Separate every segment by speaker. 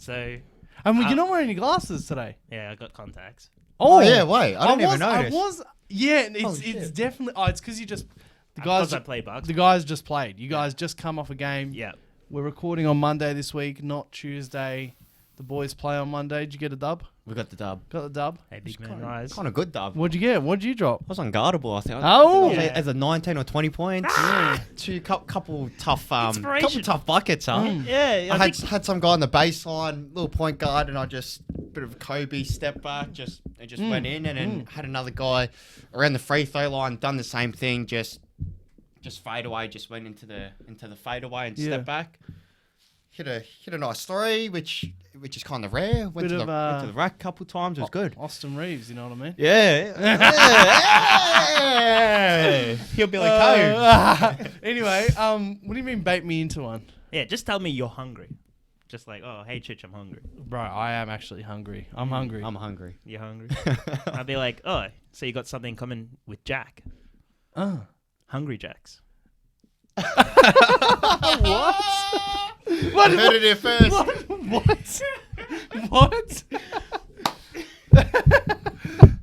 Speaker 1: So
Speaker 2: And you're not wearing your glasses today.
Speaker 1: yeah, I got contacts.
Speaker 3: Oh yeah, wait. I didn't even notice.
Speaker 2: It's definitely. Oh, it's because you just the guys.
Speaker 1: I play basketball.
Speaker 2: The guys just played. You guys just come off a game.
Speaker 1: Yeah.
Speaker 2: We're recording on Monday this week, not Tuesday. The boys play on Monday. Did you get a dub?
Speaker 3: We got the dub.
Speaker 2: Got the dub.
Speaker 1: Hey, big man, rise.
Speaker 3: Kind of good dub.
Speaker 2: What'd you get? What'd you drop?
Speaker 3: I was unguardable, I think.
Speaker 2: Oh!
Speaker 3: Yeah. As a 19 or 20 points.
Speaker 2: Yeah.
Speaker 3: Couple tough buckets, huh?
Speaker 1: Yeah,
Speaker 3: I had some guy on the baseline, little point guard, and I just bit of Kobe step back, just went in, and then had another guy around the free throw line, done the same thing, just fade away, just went into the fadeaway and step back. Hit a nice three, which is kind of rare. Went to the rack a couple times. It was good.
Speaker 2: Austin Reeves, you know what I mean?
Speaker 3: Yeah. He'll be like,
Speaker 2: Anyway, what do you mean bait me into one?
Speaker 1: Yeah, just tell me you're hungry. Just like, oh, hey, Chich, I'm hungry.
Speaker 2: Bro, I am actually hungry. I'm hungry.
Speaker 3: I'm hungry.
Speaker 1: You're hungry? I'll be like, oh, so you got something in common with Jack. Hungry Jacks.
Speaker 2: What?
Speaker 3: What? I heard it here first.
Speaker 2: What?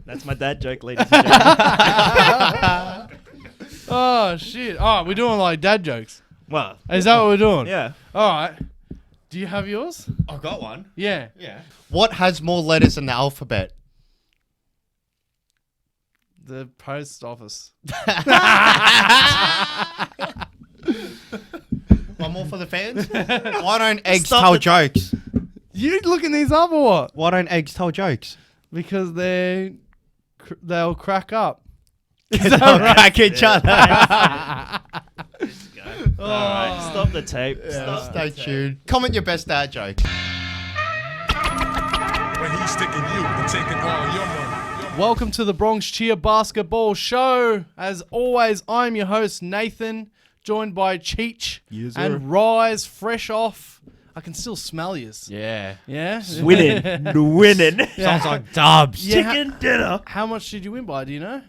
Speaker 1: That's my dad joke, ladies and gentlemen.
Speaker 2: Oh, shit. Oh, we're doing like dad jokes.
Speaker 1: Well,
Speaker 2: Is that what we're doing?
Speaker 1: yeah.
Speaker 2: All right. Do you have yours?
Speaker 3: I got one.
Speaker 2: Yeah.
Speaker 3: Yeah. What has more letters in the alphabet?
Speaker 2: The post office.
Speaker 3: One more for the fans. Why don't eggs tell jokes?
Speaker 2: You looking these up or what?
Speaker 3: Why don't eggs tell jokes?
Speaker 2: Because they'll crack up.
Speaker 3: They'll crack each other.
Speaker 1: All right, stop the tape.
Speaker 3: Stay tuned. Comment your best dad joke.
Speaker 4: When he's sticking you and taking all your money.
Speaker 2: Welcome to the Bronx Cheer Basketball Show. As always, I'm your host, Nathan, joined by Chich and Rise, fresh off. I can still smell yous.
Speaker 3: Yeah.
Speaker 2: Yeah?
Speaker 1: Winning.
Speaker 3: Sounds like dubs.
Speaker 2: Yeah.
Speaker 1: Chicken dinner.
Speaker 2: How much did you win by, do you know?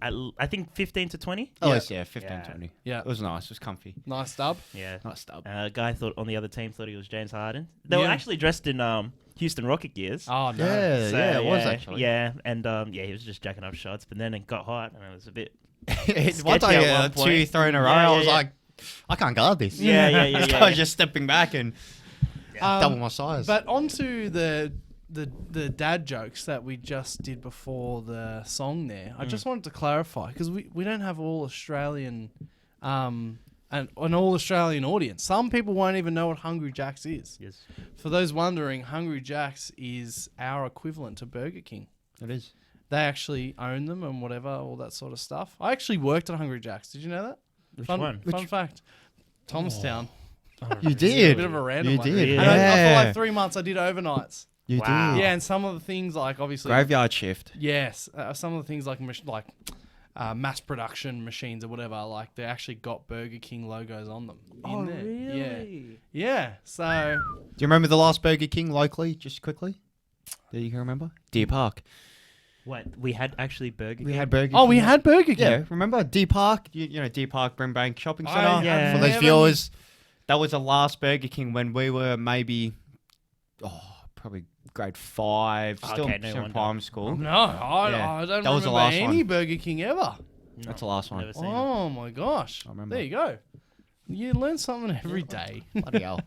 Speaker 1: I think 15 to 20.
Speaker 3: Oh, yeah, 15, 20.
Speaker 2: Yeah.
Speaker 3: It was nice. It was comfy.
Speaker 2: Nice dub.
Speaker 1: Yeah.
Speaker 3: Nice dub.
Speaker 1: A guy on the other team thought he was James Harden. They were actually dressed in Houston Rocket gears.
Speaker 2: Oh, no.
Speaker 3: Yeah, it was actually.
Speaker 1: Yeah, and he was just jacking up shots, but then it got hot and it was a bit.
Speaker 3: One
Speaker 1: sketchy at
Speaker 3: time,
Speaker 1: one point.
Speaker 3: 2 throw in a row,
Speaker 1: Yeah,
Speaker 3: I was
Speaker 1: yeah.
Speaker 3: like, I can't guard this.
Speaker 1: Yeah.
Speaker 3: I was just stepping back and double my size.
Speaker 2: But onto the dad jokes that we just did before the song there. I just wanted to clarify because we don't have all Australian an all Australian audience. Some people won't even know what Hungry Jack's is.
Speaker 1: Yes.
Speaker 2: For those wondering, Hungry Jack's is our equivalent to Burger King.
Speaker 3: It is.
Speaker 2: They actually own them and whatever, all that sort of stuff. I actually worked at Hungry Jack's. Did you know that?
Speaker 1: Which
Speaker 2: Fun
Speaker 1: one?
Speaker 2: fact. Thomastown.
Speaker 3: You
Speaker 2: A
Speaker 3: did.
Speaker 2: bit of a random
Speaker 3: You
Speaker 2: one.
Speaker 3: did.
Speaker 2: And I for like 3 months I did overnights.
Speaker 3: You
Speaker 1: Wow.
Speaker 3: did.
Speaker 2: Yeah, and some of the things like obviously
Speaker 3: Graveyard shift.
Speaker 2: yes, some of the things like mass production machines or whatever, like they actually got Burger King logos on them. In there.
Speaker 1: really?
Speaker 2: Yeah. So
Speaker 3: Do you remember the last Burger King locally, just quickly? Do you can remember? Deer Park.
Speaker 1: What? We had actually Burger
Speaker 3: We
Speaker 1: King?
Speaker 3: had Burger
Speaker 2: oh,
Speaker 3: King.
Speaker 2: we had Burger King.
Speaker 3: Yeah, remember Deer Park? You know Deer Park Brimbank Shopping Centre?
Speaker 1: yeah.
Speaker 3: For those
Speaker 2: never-
Speaker 3: viewers, that was the last Burger King when we were maybe, probably grade 5, still
Speaker 1: Okay, no
Speaker 3: in
Speaker 1: wonder.
Speaker 3: primary school.
Speaker 2: No, I
Speaker 3: Yeah,
Speaker 2: don't
Speaker 3: that was the
Speaker 2: remember
Speaker 3: last
Speaker 2: any
Speaker 3: one.
Speaker 2: Burger King ever.
Speaker 1: No,
Speaker 3: That's the last one.
Speaker 1: never seen it.
Speaker 2: Oh my gosh.
Speaker 3: I remember.
Speaker 2: There you go. You learn something every day.
Speaker 3: Bloody hell.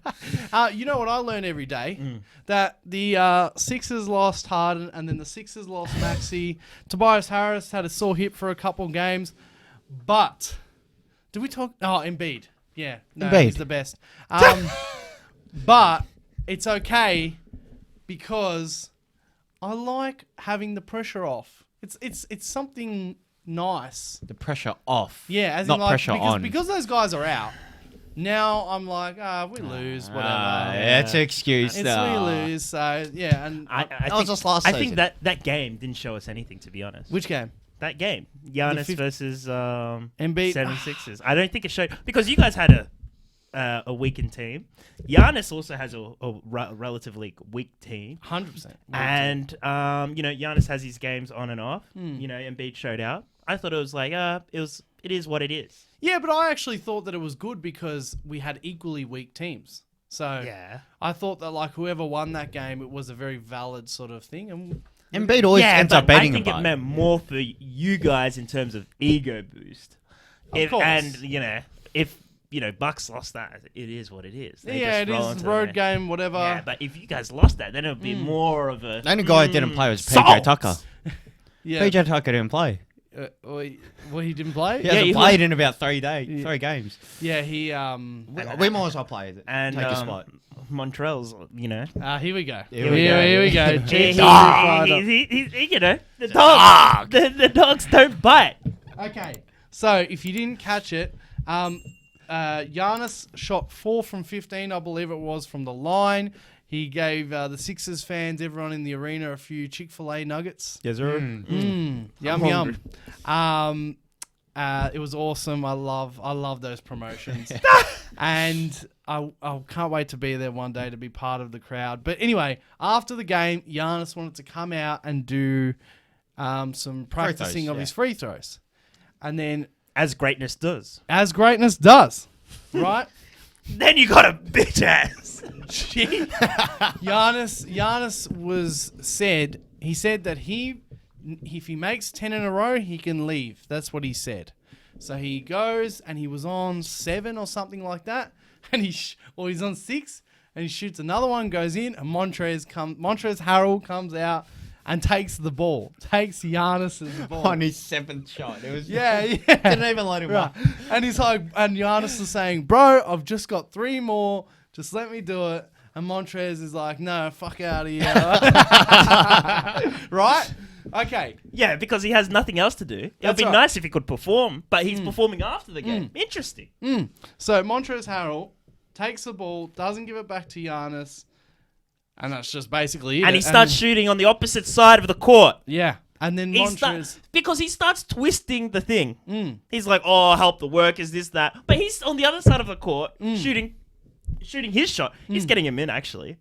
Speaker 2: You know what I learn every day? That the Sixers lost Harden and then the Sixers lost Maxey. Tobias Harris had a sore hip for a couple games. But, did we talk? Oh, Embiid. Yeah. No,
Speaker 3: Embiid.
Speaker 2: he's the best. But, it's okay because I like having the pressure off. It's something nice.
Speaker 3: The pressure off.
Speaker 2: Yeah, as
Speaker 3: not
Speaker 2: in like,
Speaker 3: pressure on.
Speaker 2: because those guys are out. Now I'm like, we lose, whatever.
Speaker 3: That's an excuse.
Speaker 2: It's we lose, so yeah. And
Speaker 1: I
Speaker 3: That was
Speaker 1: think,
Speaker 3: just last
Speaker 1: I
Speaker 3: season.
Speaker 1: think that game didn't show us anything, to be honest.
Speaker 2: which game?
Speaker 1: That game, Giannis
Speaker 2: fif-
Speaker 1: versus
Speaker 2: Embiid.
Speaker 1: 76ers. I don't think it showed because you guys had a weakened team. Giannis also has a relatively weak team,
Speaker 2: 100%.
Speaker 1: and Giannis has his games on and off. Embiid showed out. I thought it was like it is what it is.
Speaker 2: Yeah, but I actually thought that it was good because we had equally weak teams. So
Speaker 1: Yeah.
Speaker 2: I thought that like whoever won that game, it was a very valid sort of thing. And
Speaker 3: Embiid always ends up
Speaker 1: but
Speaker 3: beating
Speaker 1: I think
Speaker 3: him.
Speaker 1: it meant more for you guys in terms of ego boost.
Speaker 2: Of course.
Speaker 1: And, if, Bucks lost that, it is what it is. They
Speaker 2: yeah,
Speaker 1: just
Speaker 2: it
Speaker 1: roll
Speaker 2: is
Speaker 1: into
Speaker 2: road
Speaker 1: the-
Speaker 2: game, whatever.
Speaker 1: Yeah, but if you guys lost that, then it would be more of a...
Speaker 3: The only guy who didn't play was PJ
Speaker 1: Salt!
Speaker 3: Tucker.
Speaker 2: Yeah.
Speaker 3: PJ Tucker didn't play.
Speaker 2: Well, he didn't play.
Speaker 3: He hasn't
Speaker 1: he
Speaker 3: played in about 3 games.
Speaker 2: Yeah, he
Speaker 3: We might as well play it.
Speaker 1: And
Speaker 3: Take a spot.
Speaker 1: Montreal's,
Speaker 2: here we go.
Speaker 3: Here we go.
Speaker 2: Here we go.
Speaker 1: he,
Speaker 2: Chiefs
Speaker 1: he,
Speaker 2: fired up.
Speaker 1: the dogs, the dogs don't bite.
Speaker 2: Okay, so if you didn't catch it, Giannis shot 4 from 15, I believe it was, from the line. He gave the Sixers fans, everyone in the arena, a few Chick-fil-A nuggets.
Speaker 3: Yes, sir.
Speaker 2: Yum yum. It was awesome. I love those promotions, and I can't wait to be there one day to be part of the crowd. But anyway, after the game, Giannis wanted to come out and do some practicing of his free throws, and then
Speaker 1: As greatness does.
Speaker 2: as greatness does, right?
Speaker 1: Then you got a bitch ass.
Speaker 2: Giannis said that if he makes 10 in a row, he can leave. That's what he said. So he goes and he was on 7 or something like that, and he's on 6 and he shoots another one, goes in, and Montrezl Harrell comes out and takes the ball, takes Giannis's ball
Speaker 3: On his 7th shot. It was
Speaker 2: yeah.
Speaker 3: didn't even let him
Speaker 2: Right.
Speaker 3: up.
Speaker 2: And he's like, and Giannis is saying, bro, I've just got 3 more. Just let me do it. And Montrez is like, no, fuck out of here. Right? Okay.
Speaker 1: Yeah, because he has nothing else to do. It'd
Speaker 2: That's
Speaker 1: be
Speaker 2: right.
Speaker 1: nice if he could perform, but he's performing after the game. Interesting.
Speaker 2: So Montrezl Harrell takes the ball, doesn't give it back to Giannis. And that's just basically it.
Speaker 1: And he starts shooting on the opposite side of the court.
Speaker 2: Yeah. And then Montrez...
Speaker 1: Because he starts twisting the thing. He's like, oh, help the workers, this, that. But he's on the other side of the court shooting his shot. He's getting him in, actually.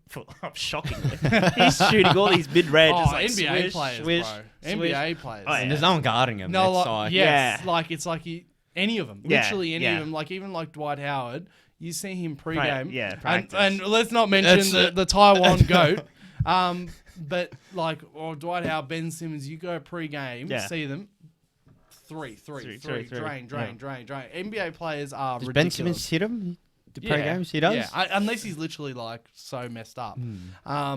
Speaker 1: Shockingly. He's shooting all these mid-range.
Speaker 2: Oh,
Speaker 1: like
Speaker 2: NBA
Speaker 1: swish,
Speaker 2: players,
Speaker 1: swish,
Speaker 2: bro.
Speaker 1: swish.
Speaker 2: NBA players.
Speaker 1: Oh, yeah.
Speaker 3: And there's no one guarding him.
Speaker 2: No,
Speaker 3: It's
Speaker 2: like,
Speaker 3: like,
Speaker 2: yes,
Speaker 1: Yeah.
Speaker 2: it's like any of them.
Speaker 1: Yeah,
Speaker 2: Literally any
Speaker 1: yeah.
Speaker 2: of them. Like even like Dwight Howard, you see him pre-game.
Speaker 1: yeah,
Speaker 2: and,
Speaker 1: practice.
Speaker 2: and let's not mention the Taiwan goat. But like Dwight Howard, Ben Simmons, you go pre-game, see them. Three. Drain. NBA players are
Speaker 3: does
Speaker 2: ridiculous.
Speaker 3: Ben Simmons hit him? The pre-games he does?
Speaker 2: Yeah, unless he's literally like so messed up.
Speaker 1: I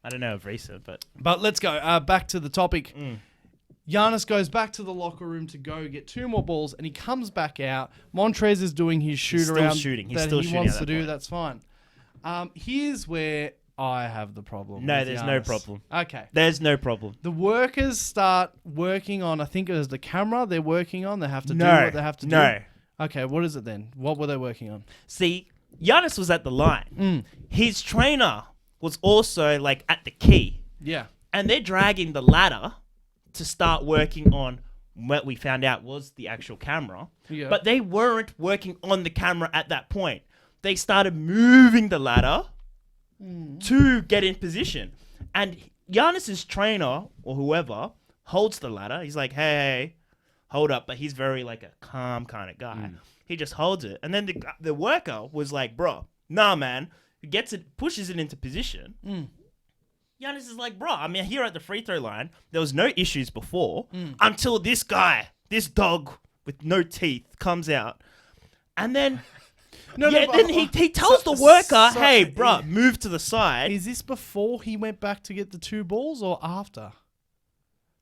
Speaker 1: don't know of recent, but...
Speaker 2: But let's go back to the topic. Giannis goes back to the locker room to go get 2 more balls, and he comes back out. Montrez is doing his shoot
Speaker 1: still
Speaker 2: around
Speaker 1: shooting. He's
Speaker 2: that
Speaker 1: still
Speaker 2: he
Speaker 1: shooting
Speaker 2: wants
Speaker 1: at
Speaker 2: to
Speaker 1: that
Speaker 2: do.
Speaker 1: point.
Speaker 2: That's fine. Here's where I have the problem.
Speaker 1: No,
Speaker 2: with
Speaker 1: there's no
Speaker 2: Giannis.
Speaker 1: problem.
Speaker 2: Okay.
Speaker 1: There's no problem.
Speaker 2: The workers start working on, I think it was the camera they're working on. They have to do what they have to do.
Speaker 1: No.
Speaker 2: Okay, what is it then? What were they working on?
Speaker 1: See, Giannis was at the line. His trainer was also like at the key.
Speaker 2: Yeah.
Speaker 1: And they're dragging the ladder to start working on what we found out was the actual camera.
Speaker 2: Yeah.
Speaker 1: But they weren't working on the camera at that point. They started moving the ladder to get in position. And Giannis's trainer or whoever holds the ladder. He's like, hey, hold up. But he's very like a calm kind of guy. He just holds it. And then the worker was like, bro, nah, man. Gets it, pushes it into position. Giannis is like, bro, I mean, here at the free throw line, there was no issues before until this guy, this dog with no teeth, comes out. And then, then he tells the worker, hey, bro, move to the side.
Speaker 2: Is this before he went back to get the 2 balls or after?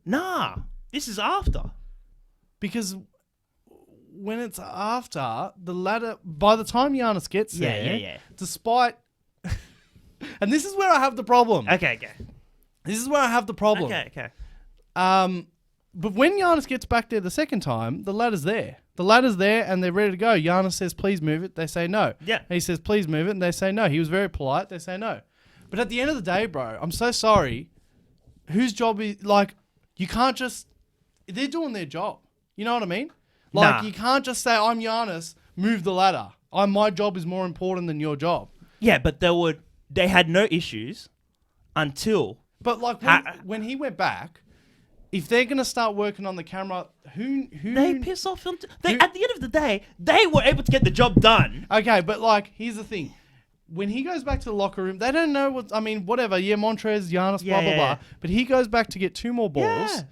Speaker 1: Nah, this is after.
Speaker 2: Because when it's after, the ladder, by the time Giannis gets there, despite... and this is where I have the problem.
Speaker 1: Okay.
Speaker 2: This is where I have the problem.
Speaker 1: Okay.
Speaker 2: But when Giannis gets back there the second time, the ladder's there. The ladder's there and they're ready to go. Giannis says, please move it. They say no.
Speaker 1: Yeah.
Speaker 2: He says, please move it. And they say no. He was very polite. They say no. But at the end of the day, bro, I'm so sorry. Whose job is, like, you can't just, they're doing their job. You know what I mean? Like, you can't just say, I'm Giannis, move the ladder. My job is more important than your job.
Speaker 1: Yeah, but they had no issues until...
Speaker 2: But like when he went back, if they're gonna start working on the camera, who
Speaker 1: They piss off him. At the end of the day, they were able to get the job done.
Speaker 2: Okay, but like here's the thing. when he goes back to the locker room, they don't know what. I mean, whatever. Yeah, Montrez, Giannis,
Speaker 1: Yeah,
Speaker 2: blah blah
Speaker 1: yeah.
Speaker 2: blah. But he goes back to get 2 more balls.
Speaker 1: Yeah.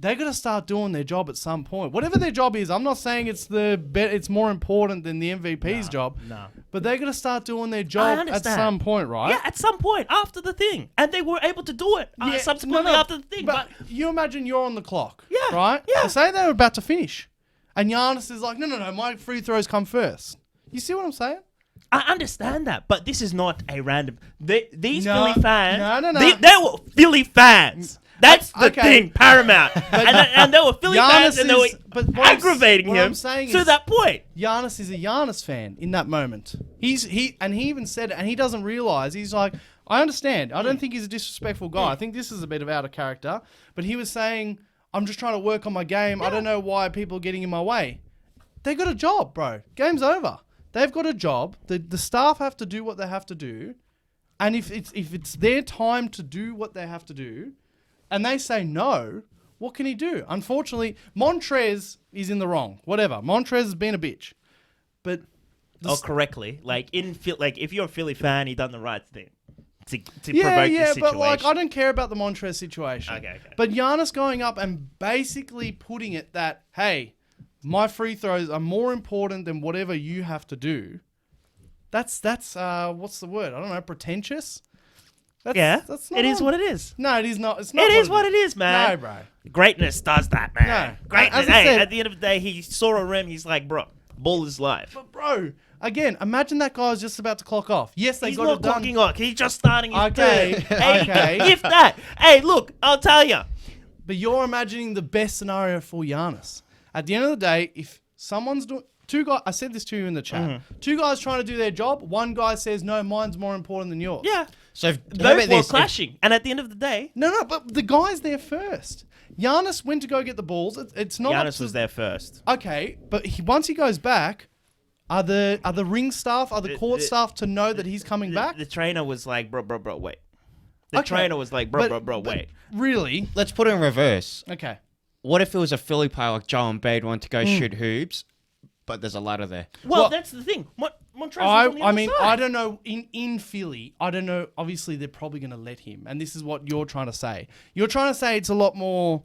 Speaker 2: They got to start doing their job at some point. Whatever their job is, I'm not saying it's more important than the MVP's job.
Speaker 1: No.
Speaker 2: But they got to start doing their
Speaker 1: I
Speaker 2: job at
Speaker 1: understand.
Speaker 2: some point, right?
Speaker 1: Yeah, at some point after the thing, and they were able to do it subsequently after the thing. But
Speaker 2: you imagine you're on the clock,
Speaker 1: Yeah,
Speaker 2: right?
Speaker 1: yeah.
Speaker 2: Say they were about to finish, and Giannis is like, no, my free throws come first. You see what I'm saying?
Speaker 1: I understand that, but this is not a random. These
Speaker 2: No,
Speaker 1: Philly fans,
Speaker 2: no.
Speaker 1: they were Philly fans. That's the
Speaker 2: Okay.
Speaker 1: thing, paramount. and they were Philly fans, and they were
Speaker 2: but what I'm-
Speaker 1: aggravating
Speaker 2: what
Speaker 1: him
Speaker 2: I'm saying
Speaker 1: to
Speaker 2: is-
Speaker 1: that point.
Speaker 2: Giannis is a Giannis fan in that moment. He even said it, and he doesn't realize. He's like, I understand. I don't think he's a disrespectful guy. I think this is a bit of out of character. But he was saying, I'm just trying to work on my game. I don't know why people are getting in my way. They got a job, bro. Game's over. They've got a job. The staff have to do what they have to do, and if it's their time to do what they have to do, and they say no, what can he do? Unfortunately, Montrez is in the wrong. Whatever. Montrez has been a bitch. But
Speaker 1: Correctly, if you're a Philly fan, he done the right thing to provoke the
Speaker 2: yeah,
Speaker 1: situation.
Speaker 2: but I don't care about the Montrez situation.
Speaker 1: Okay.
Speaker 2: But Giannis going up and basically putting it that, hey, my free throws are more important than whatever you have to do. That's what's the word? I don't know, pretentious? That's not
Speaker 1: it is
Speaker 2: on.
Speaker 1: what it is.
Speaker 2: No, it is not. It's not.
Speaker 1: It is what it is, man.
Speaker 2: No, bro.
Speaker 1: Greatness does that, man.
Speaker 2: No.
Speaker 1: Greatness.
Speaker 2: As I
Speaker 1: Hey,
Speaker 2: said-
Speaker 1: at the end of the day, he saw a rim. He's like, bro, ball is life.
Speaker 2: But bro, again, imagine that guy was just about to clock off. Yes, they
Speaker 1: He's
Speaker 2: got
Speaker 1: not
Speaker 2: it done.
Speaker 1: clocking off. He's just starting his
Speaker 2: Okay,
Speaker 1: third. Hey,
Speaker 2: okay.
Speaker 1: if that. Hey, look, I'll tell you.
Speaker 2: But you're imagining the best scenario for Giannis. At the end of the day, if someone's doing 2 guys, I said this to you in the chat.
Speaker 1: Mm-hmm.
Speaker 2: 2 guys trying to do their job. 1 guy says, "No, mine's more important than yours."
Speaker 1: Yeah.
Speaker 3: So how
Speaker 1: Both
Speaker 3: about
Speaker 1: were
Speaker 3: this?
Speaker 1: clashing. And at the end of the day,
Speaker 2: No, but the guy's there first. Giannis went to go get the balls. It's not. up
Speaker 1: Giannis
Speaker 2: to-
Speaker 1: was there first.
Speaker 2: Okay, but once he goes back, are the ring staff, are the court
Speaker 1: the-
Speaker 2: staff to know that he's coming back?
Speaker 1: The trainer was like, bro, wait. The
Speaker 2: Okay,
Speaker 1: trainer was like, bro,
Speaker 2: but
Speaker 1: wait.
Speaker 2: Really?
Speaker 3: Let's put it in reverse.
Speaker 2: Okay.
Speaker 3: What if it was a Philly player like Joel Embiid wanted to go shoot hoops, but there's a ladder there?
Speaker 1: Well,
Speaker 2: Well,
Speaker 1: that's the thing. Montrez was on the
Speaker 2: I
Speaker 1: other
Speaker 2: mean,
Speaker 1: side.
Speaker 2: I don't know. In Philly, I don't know. Obviously, they're probably going to let him. And this is what you're trying to say. You're trying to say it's a lot more.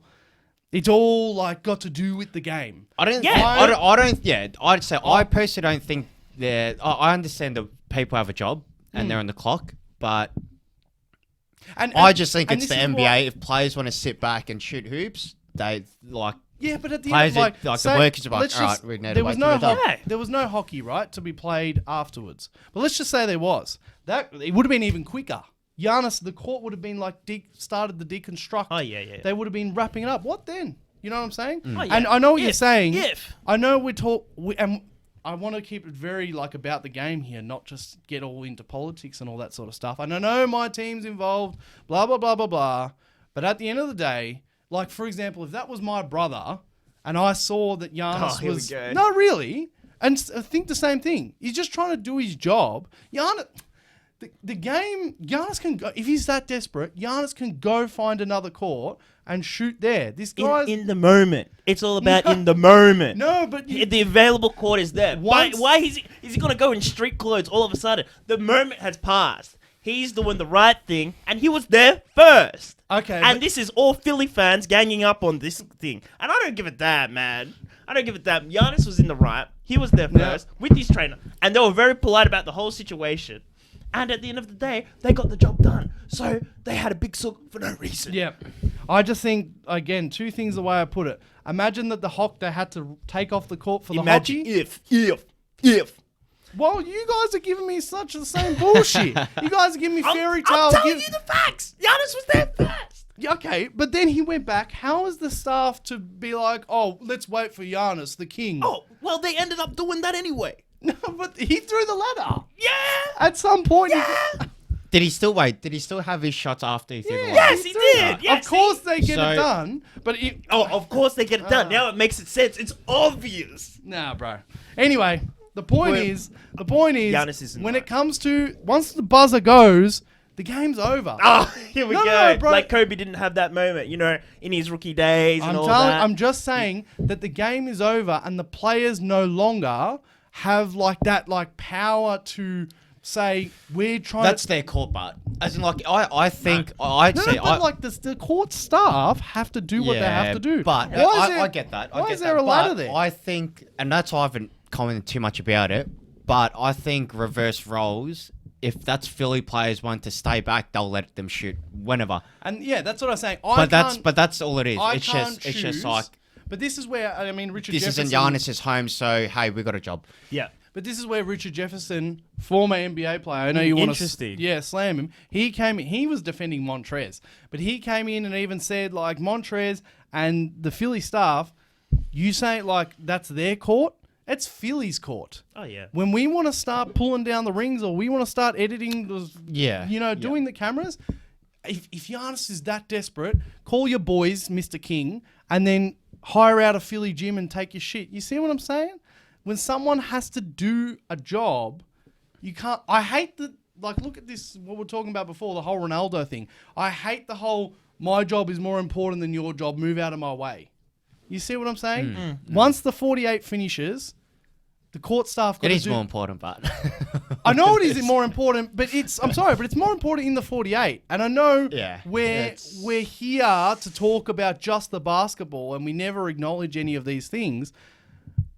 Speaker 2: It's all like got to do with the game.
Speaker 3: I don't.
Speaker 1: Yeah.
Speaker 3: I don't. Yeah, I'd say I personally don't think that. I understand that people have a job and they're on the clock, but
Speaker 2: And
Speaker 3: I just think
Speaker 2: and
Speaker 3: it's the
Speaker 2: this is
Speaker 3: NBA.
Speaker 2: why-
Speaker 3: If players want to sit back and shoot hoops, they like.
Speaker 2: Yeah, but at the
Speaker 3: Players
Speaker 2: end,
Speaker 3: that- like the workers are like,
Speaker 2: let's
Speaker 3: "All right,
Speaker 2: just-
Speaker 3: we need to
Speaker 2: there
Speaker 3: wait
Speaker 2: was
Speaker 3: till
Speaker 2: no
Speaker 3: they're done."
Speaker 2: hockey. There was no hockey, right, to be played afterwards. But let's just say there was. That it would have been even quicker. Giannis, the court would have been like started the deconstruct.
Speaker 1: Oh, yeah.
Speaker 2: They would have been wrapping it up. What then? You know what I'm saying?
Speaker 1: Oh, yeah.
Speaker 2: And I know what you're
Speaker 1: If-
Speaker 2: saying.
Speaker 1: if.
Speaker 2: I know and I want to keep it very like about the game here, not just get all into politics and all that sort of stuff. And I know my team's involved, blah blah blah blah blah. But at the end of the day, like for example, if that was my brother and I saw that Giannis
Speaker 1: here we
Speaker 2: was
Speaker 1: go.
Speaker 2: no really, and I think the same thing. He's just trying to do his job. Giannis. The game, Giannis can go, if he's that desperate, Giannis can go find another court and shoot there. This guy's...
Speaker 1: In the moment. It's all about
Speaker 2: No.
Speaker 1: in the moment.
Speaker 2: No, but...
Speaker 1: The available court is there.
Speaker 2: Once-
Speaker 1: Why is he going to go in street clothes all of a sudden? The moment has passed. He's doing the right thing, and he was there first.
Speaker 2: Okay,
Speaker 1: And
Speaker 2: but-
Speaker 1: this is all Philly fans ganging up on this thing. And I don't give a damn, man. I don't give a damn. Giannis was in the right. He was there first with his trainer. And they were very polite about the whole situation. And at the end of the day, they got the job done. So they had a big sook for no reason.
Speaker 2: Yeah. I just think, again, 2 things the way I put it. Imagine that they had to take off the court for the
Speaker 1: Imagine
Speaker 2: hockey.
Speaker 1: if.
Speaker 2: Well, you guys are giving me such the same bullshit. You guys are giving me fairy
Speaker 1: I'm
Speaker 2: tales.
Speaker 1: telling you the facts. Giannis was there first.
Speaker 2: Yeah, okay, but then he went back. How is the staff to be like, oh, let's wait for Giannis, the king?
Speaker 1: Oh, well, they ended up doing that anyway.
Speaker 2: No, but he threw the ladder.
Speaker 1: Yeah.
Speaker 2: At some point,
Speaker 3: Did he still wait? Did he still have his shots after he threw the ladder?
Speaker 1: Yes, he
Speaker 2: threw
Speaker 1: did.
Speaker 2: that.
Speaker 1: Yes,
Speaker 2: of course they get
Speaker 3: So-
Speaker 2: it done, but
Speaker 1: Oh, of course they get it done. Now it makes it sense. It's obvious.
Speaker 2: nah, bro. Anyway, the point is,
Speaker 1: Giannis isn't
Speaker 2: when
Speaker 1: right.
Speaker 2: it comes to once the buzzer goes, the game's over.
Speaker 1: Oh, here we
Speaker 2: No,
Speaker 1: go.
Speaker 2: no, bro.
Speaker 1: Like Kobe didn't have that moment, in his rookie days and all that.
Speaker 2: I'm just saying that the game is over and the players no longer have like that like power to say we're trying.
Speaker 3: That's their court, but as in like I think I'd say
Speaker 2: the court staff have to do what they have to do.
Speaker 3: But I get that.
Speaker 2: Why is there a ladder there?
Speaker 3: I think, and that's why I haven't commented too much about it. But I think reverse roles. If that's Philly players want to stay back, they'll let them shoot whenever.
Speaker 2: And yeah, that's what I'm saying.
Speaker 3: But that's all it is. It's just like.
Speaker 2: But this is where Richard
Speaker 3: This
Speaker 2: Jefferson.
Speaker 3: isn't Giannis's home, so hey, we got a job.
Speaker 1: Yeah.
Speaker 2: But this is where Richard Jefferson, former NBA player, I know you want to slam him. He came in, he was defending Montrez, but he came in and even said like Montrez and the Philly staff, you say like that's their court, it's Philly's court.
Speaker 1: Oh yeah.
Speaker 2: When we want to start pulling down the rings or we want to start editing those, doing the cameras, if Giannis is that desperate, call your boys, Mr. King, and then hire out a Philly gym and take your shit. You see what I'm saying? When someone has to do a job, you can't... I hate the... Like, look at this, what we're talking about before, the whole Ronaldo thing. I hate the whole, my job is more important than your job, move out of my way. You see what I'm saying? Once the 48 finishes, the court staff...
Speaker 3: It is more important, but...
Speaker 2: I know it is more important, but it's... I'm sorry, but it's more important in the 48. And I know we're here to talk about just the basketball and we never acknowledge any of these things.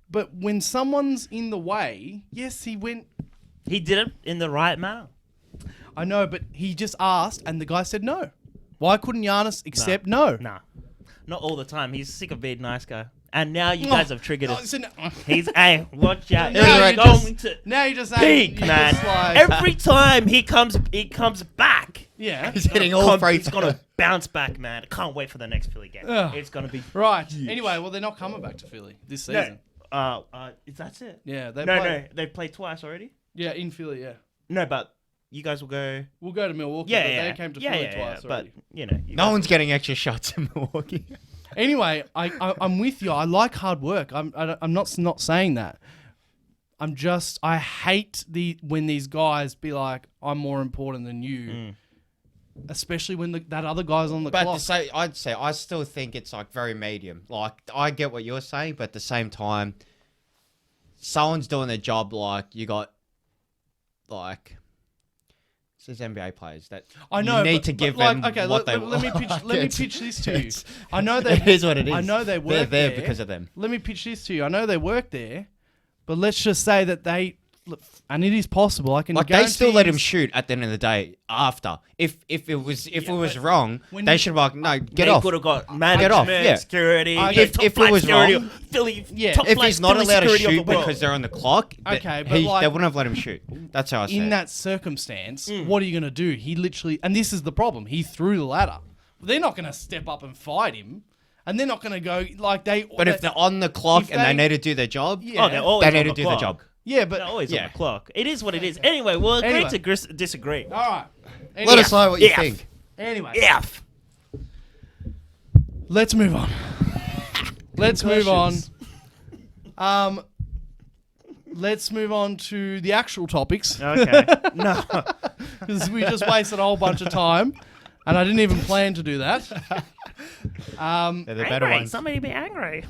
Speaker 2: But when someone's in the way, yes, he went...
Speaker 1: He did it in the right manner.
Speaker 2: I know, but he just asked and the guy said no. Why couldn't Giannis accept no?
Speaker 1: Nah. Not all the time. He's sick of being nice guy. And now you guys have triggered it.
Speaker 2: Listen,
Speaker 1: He's, hey, watch out.
Speaker 2: now
Speaker 1: He's going to
Speaker 2: now you're just
Speaker 1: peak, man. Every time he comes back.
Speaker 2: Yeah.
Speaker 3: He's hitting all free
Speaker 1: He's going to bounce back, man. I can't wait for the next Philly game.
Speaker 2: Ugh.
Speaker 1: It's going to be...
Speaker 2: Right. Anyway, well, they're not coming back to Philly this season.
Speaker 1: That's it?
Speaker 2: Yeah.
Speaker 1: No. They've played twice already?
Speaker 2: Yeah, in Philly, yeah.
Speaker 1: No, but you guys will go...
Speaker 2: We'll go to Milwaukee,
Speaker 1: Yeah,
Speaker 2: but
Speaker 1: yeah.
Speaker 2: they came to Philly twice already.
Speaker 1: But, you know...
Speaker 3: No one's getting extra shots in Milwaukee.
Speaker 2: Anyway, I'm with you. I like hard work. I'm not saying that. I hate when these guys be like, I'm more important than you. Especially when that other guy's on the clock.
Speaker 3: But I'd say I still think it's like very medium. Like I get what you're saying, but at the same time, someone's doing their job. Like you got, like, there's NBA players that
Speaker 2: I know,
Speaker 3: you need to give them what they want.
Speaker 2: Let me pitch this to you. I know they.
Speaker 3: It is what it is.
Speaker 2: I know they work
Speaker 3: They're there because of them.
Speaker 2: Let me pitch this to you. I know they work there, but let's just say that they. And it is possible. I can.
Speaker 3: Like they still let him shoot at the end of the day. After, if it was wrong, they should have like no get off.
Speaker 1: They could have got management, security.
Speaker 3: If it was wrong,
Speaker 1: Philly,
Speaker 3: if he's not allowed to shoot
Speaker 1: because
Speaker 3: because they're on the clock,
Speaker 2: okay, but
Speaker 3: they wouldn't have let him shoot. That's how I see it.
Speaker 2: In that circumstance, what are you going to do? He literally, and this is the problem. He threw the ladder. They're not going to step up and fight him. And they're not going to go like they.
Speaker 3: But if they're on the clock and they need to do their job,
Speaker 1: they're always
Speaker 3: they
Speaker 1: on
Speaker 3: need to
Speaker 1: the
Speaker 3: do their job.
Speaker 2: Yeah, but
Speaker 1: they're always on the clock. It is what it is. Anyway, we'll agree to disagree.
Speaker 2: All right.
Speaker 3: Let us know what you think.
Speaker 2: Anyway.
Speaker 1: F.
Speaker 2: Let's move on. Let's move on. Let's move on to the actual topics.
Speaker 1: Okay. No.
Speaker 2: Because we just wasted a whole bunch of time. And I didn't even plan to do that.
Speaker 3: They're the better ones.
Speaker 1: Somebody be angry.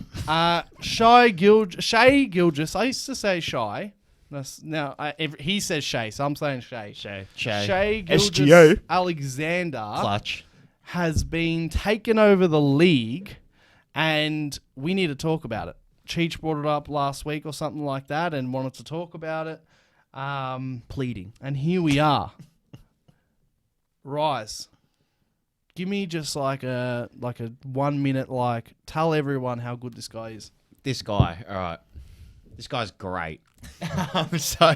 Speaker 2: Shai Gilgeous. I used to say Shai. He says Shai, so I'm saying Shai. Shai Gilgeous-Alexander
Speaker 3: Clutch
Speaker 2: has been taken over the league, and we need to talk about it. Chich brought it up last week or something like that and wanted to talk about it.
Speaker 1: Pleading.
Speaker 2: And here we are. Rise. Give me just like a 1 minute, tell everyone how good this guy is.
Speaker 3: This guy, all right. This guy's great. So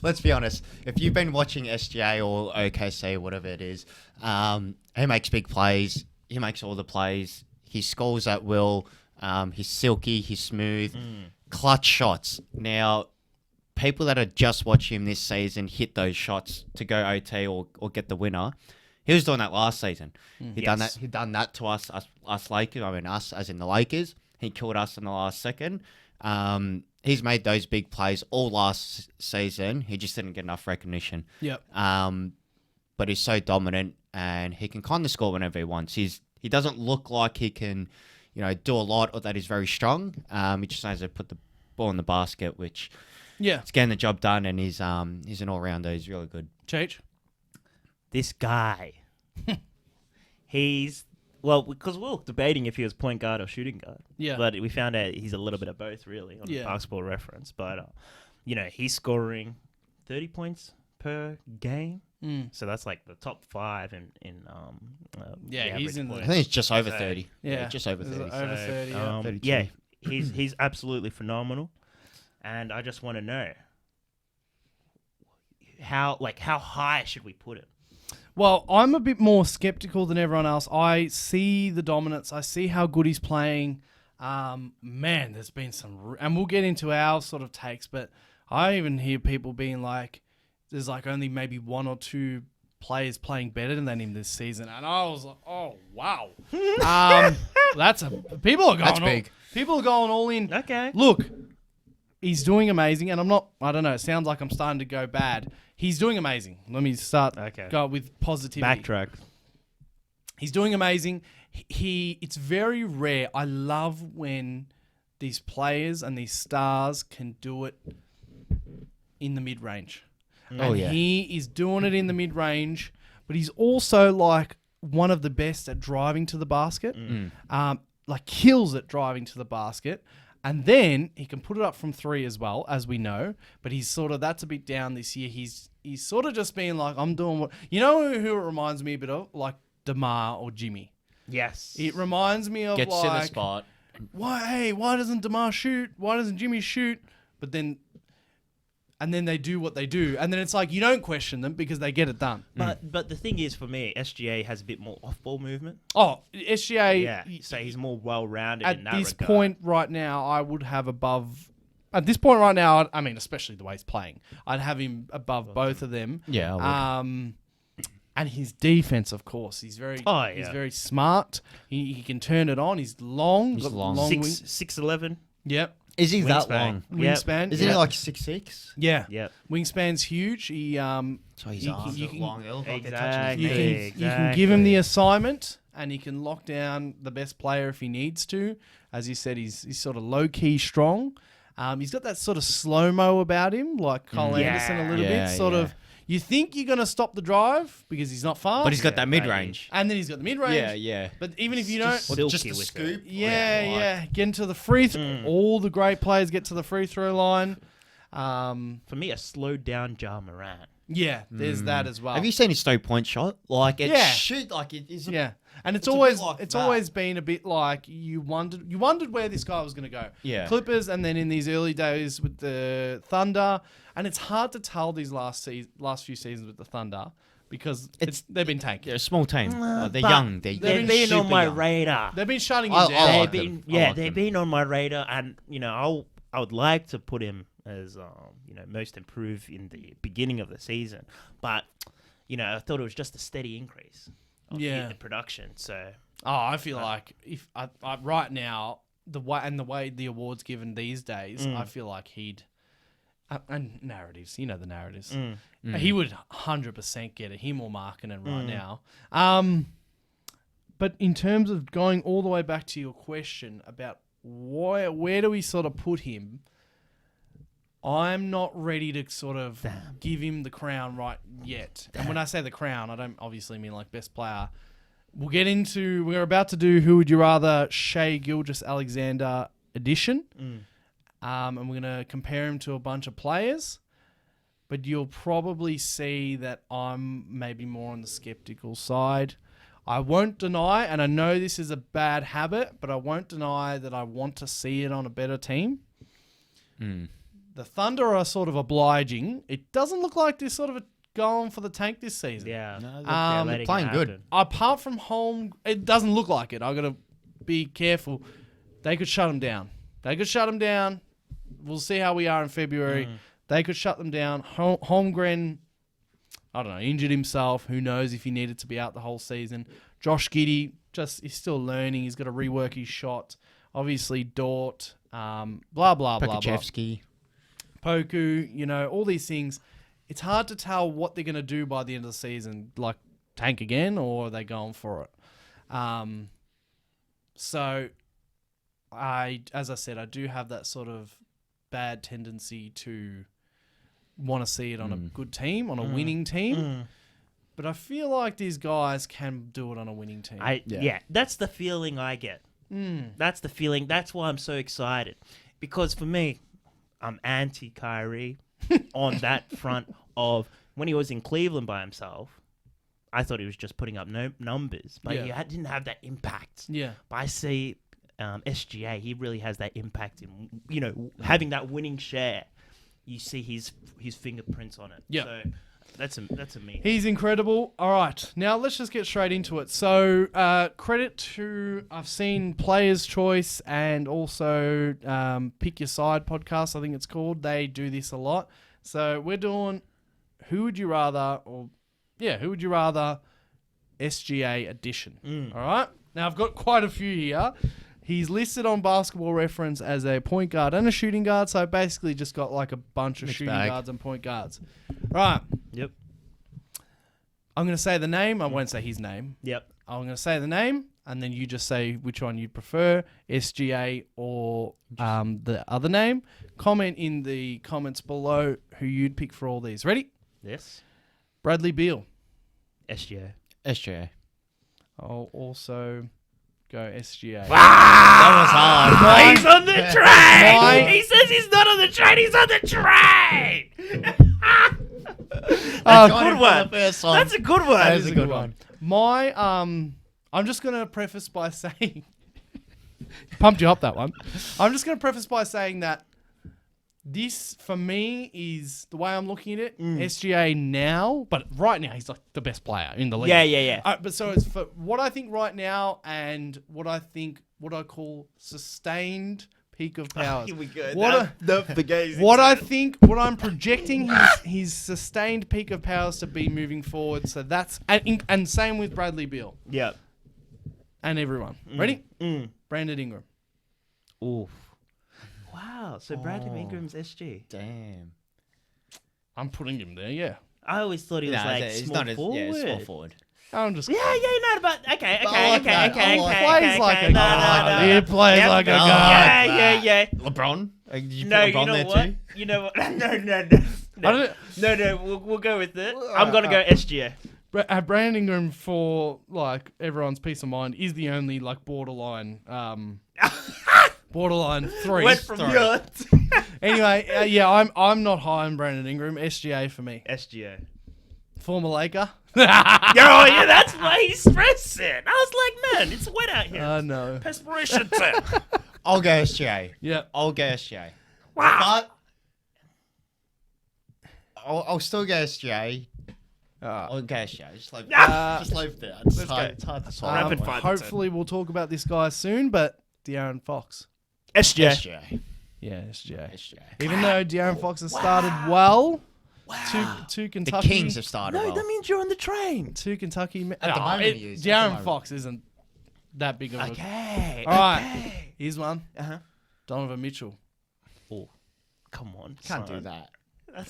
Speaker 3: let's be honest. If you've been watching SGA or OKC, whatever it is, he makes big plays. He makes all the plays. He scores at will. He's silky. He's smooth. Clutch shots. Now, people that are just watching him this season hit those shots to go OT or get the winner. He was doing that last season. He done that. He done that to us Lakers. I mean, us as in the Lakers. He killed us in the last second. He's made those big plays all last season. He just didn't get enough recognition.
Speaker 2: Yep.
Speaker 3: But he's so dominant, and he can kind of score whenever he wants. He doesn't look like he can, do a lot or that he's very strong. He just knows to put the ball in the basket, which
Speaker 2: Yeah.
Speaker 3: he's getting the job done, and he's an all rounder. He's really good.
Speaker 2: Cheech.
Speaker 1: This guy, because we were debating if he was point guard or shooting guard.
Speaker 2: Yeah.
Speaker 1: But we found out he's a little bit of both, really, on
Speaker 2: Yeah.
Speaker 1: Basketball Reference. But, he's scoring 30 points per game. So that's like the top 5 in
Speaker 2: Yeah,
Speaker 1: the
Speaker 2: he's
Speaker 1: average
Speaker 2: in the-
Speaker 3: I
Speaker 1: point.
Speaker 3: think it's just over
Speaker 1: So,
Speaker 3: 30.
Speaker 2: Yeah.
Speaker 3: just over
Speaker 2: Is it
Speaker 3: 30.
Speaker 2: over 30, yeah.
Speaker 3: 32.
Speaker 1: Yeah, he's absolutely phenomenal, and I just want to know how high should we put him?
Speaker 2: Well, I'm a bit more skeptical than everyone else. I see the dominance. I see how good he's playing. Man, there's been some... and we'll get into our sort of takes, but I even hear people being like, there's like only maybe 1 or 2 players playing better than him this season. And I was like, oh, wow. People are going
Speaker 3: That's big.
Speaker 2: People are going all in.
Speaker 1: Okay.
Speaker 2: Look, he's doing amazing, and I don't know, it sounds like I'm starting to go bad. He's doing amazing. Let me go with positivity.
Speaker 1: Backtrack.
Speaker 2: He's doing amazing. It's very rare. I love when these players and these stars can do it in the mid-range.
Speaker 3: Oh, yeah.
Speaker 2: He is doing it in the mid-range, but he's also like one of the best at driving to the basket. Like kills at driving to the basket. And then he can put it up from 3 as well, as we know. But that's a bit down this year. He's sort of just being like, I'm doing what... You know who it reminds me a bit of? Like DeMar or Jimmy.
Speaker 1: Yes.
Speaker 2: It reminds me of
Speaker 3: Gets to the
Speaker 2: like...
Speaker 3: spot.
Speaker 2: Why doesn't DeMar shoot? Why doesn't Jimmy shoot? But then... And then they do what they do. And then it's like, you don't question them because they get it done.
Speaker 1: But the thing is, for me, SGA has a bit more off-ball movement.
Speaker 2: Oh, SGA...
Speaker 1: Yeah, so he's more well-rounded in that
Speaker 2: At this
Speaker 1: regard.
Speaker 2: point right now, I would have above... At this point right now, I mean, especially the way he's playing, I'd have him above both of them.
Speaker 3: Yeah, I would.
Speaker 2: And his defense, of course, he's very very smart. He can turn it on. He's long.
Speaker 3: He's
Speaker 2: got
Speaker 3: long.
Speaker 2: wing.
Speaker 1: 6'11".
Speaker 2: Yep.
Speaker 3: Is he that
Speaker 1: Wingspan.
Speaker 3: long?
Speaker 1: Yep.
Speaker 2: Wingspan.
Speaker 3: Isn't
Speaker 2: yeah.
Speaker 3: he like 6'6"?
Speaker 2: Yeah.
Speaker 1: Yep.
Speaker 2: Wingspan's huge. He
Speaker 3: So his
Speaker 2: You
Speaker 3: arms
Speaker 2: can-
Speaker 3: are long. They look like they're touching
Speaker 1: Exactly.
Speaker 3: his
Speaker 2: you
Speaker 3: knees.
Speaker 2: can, you can give him the assignment, and he can lock down the best player if he needs to. As you said, he's sort of low key strong. He's got that sort of slow mo about him, like Cole Anderson a little
Speaker 3: Yeah,
Speaker 2: bit. Sort
Speaker 3: yeah.
Speaker 2: of, you think you're gonna stop the drive because he's not fast,
Speaker 3: But he's got that
Speaker 1: Yeah,
Speaker 3: mid range.
Speaker 2: and then he's got the mid range.
Speaker 3: Yeah, yeah.
Speaker 2: But even if you don't,
Speaker 1: Silky
Speaker 3: just the
Speaker 1: with
Speaker 3: scoop.
Speaker 1: it.
Speaker 2: yeah, getting to the free throw. All the great players get to the free throw line.
Speaker 1: For me, a slowed down Ja Morant.
Speaker 2: Yeah, there's that as well.
Speaker 3: Have you seen his 3-point shot? Like it's
Speaker 2: Yeah.
Speaker 3: shoot like it is.
Speaker 2: Yeah, and it's
Speaker 3: It's a bit
Speaker 2: always
Speaker 3: like
Speaker 2: it's
Speaker 3: that.
Speaker 2: always been a bit like you wondered where this guy was going to go.
Speaker 3: Yeah.
Speaker 2: Clippers, and then in these early days with the Thunder, and it's hard to tell these last few seasons with the Thunder because they've been tanking.
Speaker 3: They're a small team. They're
Speaker 1: but
Speaker 3: young.
Speaker 1: They've
Speaker 2: been
Speaker 1: been on
Speaker 3: super
Speaker 1: my
Speaker 3: young.
Speaker 1: radar.
Speaker 2: They've been shutting him
Speaker 3: I
Speaker 2: down.
Speaker 3: like
Speaker 1: They've
Speaker 3: them.
Speaker 1: been,
Speaker 3: I like
Speaker 1: they've
Speaker 3: them.
Speaker 1: been on my radar, and I would like to put him as most improved in the beginning of the season, but I thought it was just a steady increase of
Speaker 2: Yeah.
Speaker 1: the production. So
Speaker 2: I feel like if I right now the way the awards given these days, I feel like he'd and narratives, the narratives. He would 100% get it. Him or Markkanen right now. But in terms of going all the way back to your question about where do we sort of put him, I'm not ready to sort of give him the crown right yet. And when I say the crown, I don't obviously mean like best player. We're about to do Who Would You Rather Shai Gilgeous-Alexander edition. And we're going to compare him to a bunch of players. But you'll probably see that I'm maybe more on the skeptical side. I won't deny, and I know this is a bad habit, but I won't deny that I want to see it on a better team. The Thunder are sort of obliging. It doesn't look like they're sort of going for the tank this season.
Speaker 1: yeah,
Speaker 3: they're playing good.
Speaker 2: Apart from home, it doesn't look like it. I got to be careful. They could shut them down. We'll see how we are in February. They could shut them down. Holmgren, I don't know, injured himself. Who knows if he needed to be out the whole season. Josh Giddey, he's still learning. He's got to rework his shot. Obviously, Dort, blah, blah, blah, blah.
Speaker 3: Pokachevsky.
Speaker 2: Poku, all these things. It's hard to tell what they're going to do by the end of the season, like tank again, or are they going for it? So, as I said, I do have that sort of bad tendency to want to see it on a good team, on a winning team. But I feel like these guys can do it on a winning team.
Speaker 1: Yeah, that's the feeling I get. That's the feeling. That's why I'm so excited. Because for me, I'm anti-Kyrie on that front of when he was in Cleveland by himself. I thought he was just putting up numbers, but he didn't have that impact.
Speaker 2: Yeah.
Speaker 1: But I see SGA, he really has that impact in, having that winning share. You see his fingerprints on it.
Speaker 2: Yeah.
Speaker 1: So that's a me.
Speaker 2: He's incredible. All right, now let's just get straight into it. So credit to, I've seen Players' Choice and also Pick Your Side podcast, I think it's called. They do this a lot. So we're doing Who Would You Rather, SGA edition. All right, now I've got quite a few here. He's listed on Basketball Reference as a point guard and a shooting guard, so I basically just got like a bunch of shooting guards and point guards. Right.
Speaker 1: Yep.
Speaker 2: I'm going to say the name. I won't say his name.
Speaker 1: Yep.
Speaker 2: I'm going to say the name, and then you just say which one you'd prefer, SGA or the other name. Comment in the comments below who you'd pick for all these. Ready?
Speaker 1: Yes.
Speaker 2: Bradley Beal.
Speaker 1: SGA.
Speaker 3: SGA.
Speaker 2: I'll also go SGA.
Speaker 3: That was hard.
Speaker 1: He's on the train! He says he's not on the train, he's on the train! Good one. That's a good one.
Speaker 3: That is a good one.
Speaker 2: My, I'm just going to preface by saying, pumped you up that one. I'm just going to preface by saying that this, for me, is the way I'm looking at it. SGA now, but right now he's like the best player in the league.
Speaker 1: Yeah.
Speaker 2: But so it's for what I think right now and what I call sustained peak of powers.
Speaker 1: Here we go.
Speaker 2: What I'm projecting his sustained peak of powers to be moving forward. So that's and same with Bradley Beal.
Speaker 1: Yep.
Speaker 2: And everyone. Ready? Brandon Ingram.
Speaker 1: Oof. Wow. So Brandon Ingram's SG.
Speaker 3: Damn.
Speaker 2: I'm putting him there. Yeah.
Speaker 1: I always thought he was small forward.
Speaker 3: Yeah, small forward.
Speaker 2: I'm just.
Speaker 1: Yeah, not about. Okay.
Speaker 2: Plays like a guy. He plays like a guy.
Speaker 1: Yeah.
Speaker 3: LeBron? Did you put
Speaker 1: No,
Speaker 3: LeBron
Speaker 1: you know
Speaker 3: there
Speaker 1: what?
Speaker 3: too?
Speaker 1: You know what? No. We'll go with it.
Speaker 3: Well,
Speaker 1: I'm gonna go SGA.
Speaker 2: Brandon Ingram, for like everyone's peace of mind, is the only like borderline 3.
Speaker 1: Went from your
Speaker 2: Anyway, I'm not high on Brandon Ingram. SGA for me.
Speaker 1: SGA.
Speaker 2: Former Laker.
Speaker 1: Yeah, that's why he's stressing. I was like, man, it's wet out here.
Speaker 2: No.
Speaker 1: Perspiration tip.
Speaker 3: I'll go SGA.
Speaker 2: Yeah.
Speaker 3: I'll go SGA.
Speaker 1: Wow.
Speaker 3: But I'll still go SGA. I'll go SGA. Just leave there. It's hard to solve.
Speaker 1: Rapid fire.
Speaker 2: Hopefully we'll talk about this guy soon, but De'Aaron Fox.
Speaker 1: SGA.
Speaker 2: Yeah, SGA.
Speaker 3: SGA.
Speaker 2: Even though De'Aaron Fox has started well, to
Speaker 3: The
Speaker 2: Kentucky.
Speaker 3: Kings have started
Speaker 1: No,
Speaker 3: well.
Speaker 1: that means you're on the train.
Speaker 2: To Kentucky.
Speaker 3: At the moment he is. At the
Speaker 2: De'Aaron
Speaker 3: moment.
Speaker 2: Fox isn't that big of a...
Speaker 1: Okay.
Speaker 2: All right. Here's one. Donovan Mitchell.
Speaker 1: Oh, come on.
Speaker 3: Can't
Speaker 1: son.
Speaker 3: do that.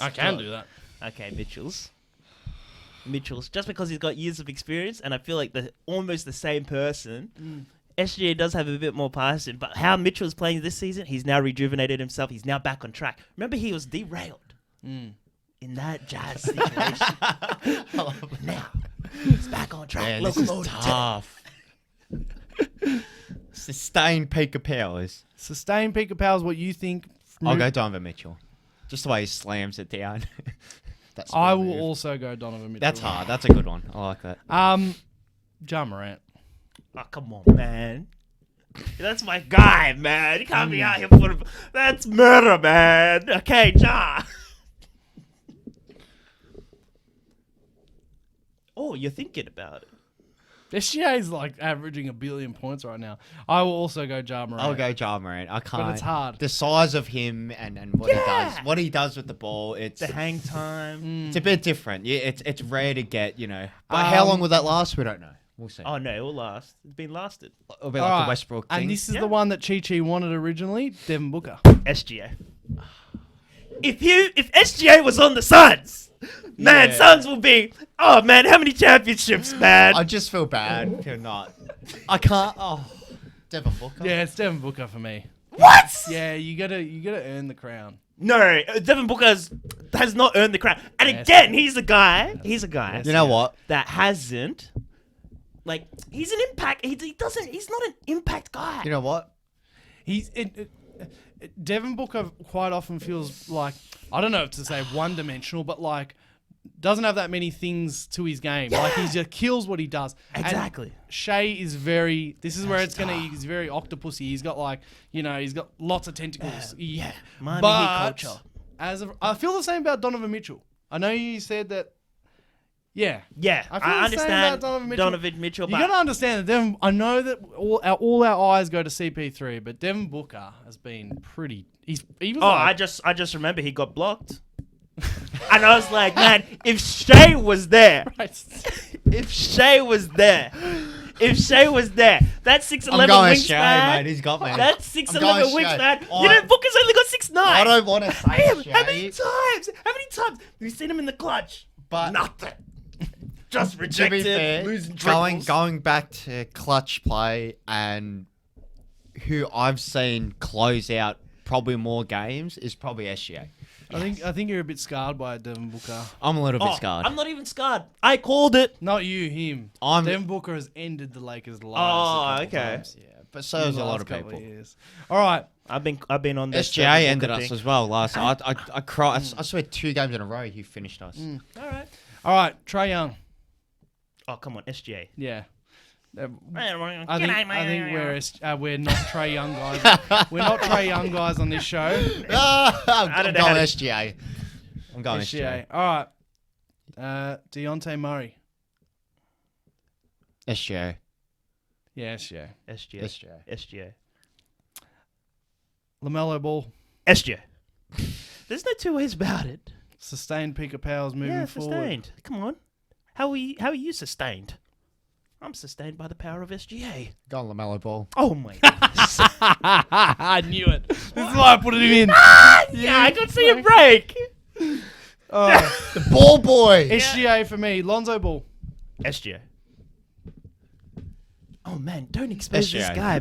Speaker 2: I can do that.
Speaker 1: Okay, Mitchell's. Just because he's got years of experience, and I feel like they're almost the same person. SGA does have a bit more passing, but how Mitchell's playing this season, he's now rejuvenated himself. He's now back on track. Remember, he was derailed in that Jazz situation. Now, he's back on track.
Speaker 3: Man, this is tough. Sustained peak of powers.
Speaker 2: Sustained peak of powers, what you think?
Speaker 3: I'll go Donovan Mitchell. Just the way he slams it down. That's
Speaker 2: I
Speaker 3: my
Speaker 2: will
Speaker 3: move.
Speaker 2: also go Donovan Mitchell.
Speaker 3: That's hard. That's a good one. I like that.
Speaker 2: Ja Morant.
Speaker 1: Oh, come on, man. That's my guy, man. You can't be out here putting... That's murder, man. Okay, Ja. Oh, you're thinking about it.
Speaker 2: SGA is like averaging 1 billion points right now. I will also go Ja Morant.
Speaker 3: I'll go Ja Morant. I can't.
Speaker 2: But it's hard.
Speaker 3: The size of him and what he does with the ball. It's
Speaker 1: The hang time.
Speaker 3: it's a bit different. Yeah, it's rare to get, But how long will that last? We don't know. We'll see.
Speaker 1: Oh, no, it will last. It's been lasted.
Speaker 3: It'll be
Speaker 2: All
Speaker 3: like
Speaker 2: right.
Speaker 3: the Westbrook thing.
Speaker 2: And this is
Speaker 1: Yeah.
Speaker 2: the one that Chi wanted originally, Devin Booker.
Speaker 1: SGA. If SGA was on the Suns, man,
Speaker 3: Yeah.
Speaker 1: Suns will be... Oh, man, how many championships, man?
Speaker 3: I just feel bad for not. I can't. Oh, Devin Booker.
Speaker 2: Yeah, it's Devin Booker for me.
Speaker 1: What?
Speaker 2: Yeah, you gotta earn the crown.
Speaker 1: No, Devin Booker has not earned the crown. And
Speaker 2: Yes,
Speaker 1: again,
Speaker 2: he
Speaker 1: he's a guy
Speaker 2: Yes,
Speaker 3: You know what?
Speaker 1: that hasn't. Like, he's an impact. He doesn't. He's not an impact guy.
Speaker 3: You know what?
Speaker 2: Devin Booker quite often feels like, I don't know if to say one-dimensional, but like doesn't have that many things to his game. Like he just kills what he does.
Speaker 1: Exactly.
Speaker 2: And Shai is very. This is where it's gonna. He's very octopusy. He's got like he's got lots of tentacles.
Speaker 1: Miami Heat
Speaker 2: But
Speaker 1: culture.
Speaker 2: I feel the same about Donovan Mitchell. I know you said that. Yeah.
Speaker 1: Yeah,
Speaker 2: I feel
Speaker 1: I
Speaker 2: the same
Speaker 1: understand
Speaker 2: about
Speaker 1: Donovan Mitchell,
Speaker 2: You
Speaker 1: but
Speaker 2: gotta understand that Devin. I know that all our eyes go to CP3, but Devin Booker has been pretty. He was
Speaker 1: I
Speaker 2: like,
Speaker 1: just remember he got blocked. And I was like, man, if Shai was there, if Shai was there, that 6'11"
Speaker 3: I'm going Shai,
Speaker 1: wingspan,
Speaker 3: mate. He's got me.
Speaker 1: that
Speaker 3: I'm
Speaker 1: 6'11"
Speaker 3: going Shai.
Speaker 1: wingspan, you know, Booker's only got 6'9".
Speaker 3: I don't want to say
Speaker 1: Damn,
Speaker 3: Shai,
Speaker 1: how many times have you seen him in the clutch?
Speaker 3: but
Speaker 1: Nothing. Just
Speaker 3: to
Speaker 1: rejected,
Speaker 3: be fair,
Speaker 1: losing dribbles.
Speaker 3: going back to clutch play and who I've seen close out probably more games is probably SGA.
Speaker 2: I think you're a bit scarred by Devin Booker.
Speaker 3: I'm a little bit
Speaker 1: Oh,
Speaker 3: scarred.
Speaker 1: I'm not even scarred. I called it.
Speaker 2: Not you, him.
Speaker 3: I'm-
Speaker 2: Devin Booker has ended the Lakers' lives.
Speaker 1: Oh,
Speaker 2: a couple
Speaker 1: okay.
Speaker 2: times.
Speaker 3: Yeah, but so has
Speaker 2: In
Speaker 3: a
Speaker 2: the
Speaker 3: lot
Speaker 2: last
Speaker 3: of
Speaker 2: couple
Speaker 3: people.
Speaker 2: years. All right.
Speaker 1: I've been on this.
Speaker 3: SGA ended us as well last. I cried. I swear 2 games in a row he finished us.
Speaker 2: All right. Trey Young.
Speaker 1: Oh, come on, SGA.
Speaker 2: Yeah. I
Speaker 1: I
Speaker 2: think we're not Trey Young guys. We're not Trey Young guys on this show.
Speaker 3: I'm
Speaker 1: don't
Speaker 3: going
Speaker 1: know how to-
Speaker 3: SGA. I'm going
Speaker 2: SGA.
Speaker 3: SGA.
Speaker 2: All right. Deontay Murray.
Speaker 3: SGA.
Speaker 2: Yeah, SGA.
Speaker 1: SGA.
Speaker 2: LaMelo Ball.
Speaker 1: SGA. There's no two ways about it.
Speaker 2: Sustained peak of powers moving forward.
Speaker 1: Sustained. Come on. How are you sustained? I'm sustained by the power of SGA.
Speaker 3: Go on, LaMelo Ball.
Speaker 1: Oh my goodness.
Speaker 2: I knew it. This is why I put it in.
Speaker 1: Yeah, I could see a break.
Speaker 3: The ball boy.
Speaker 2: SGA for me. Lonzo Ball.
Speaker 1: SGA. Oh man, don't expose this
Speaker 3: SGA.
Speaker 1: guy,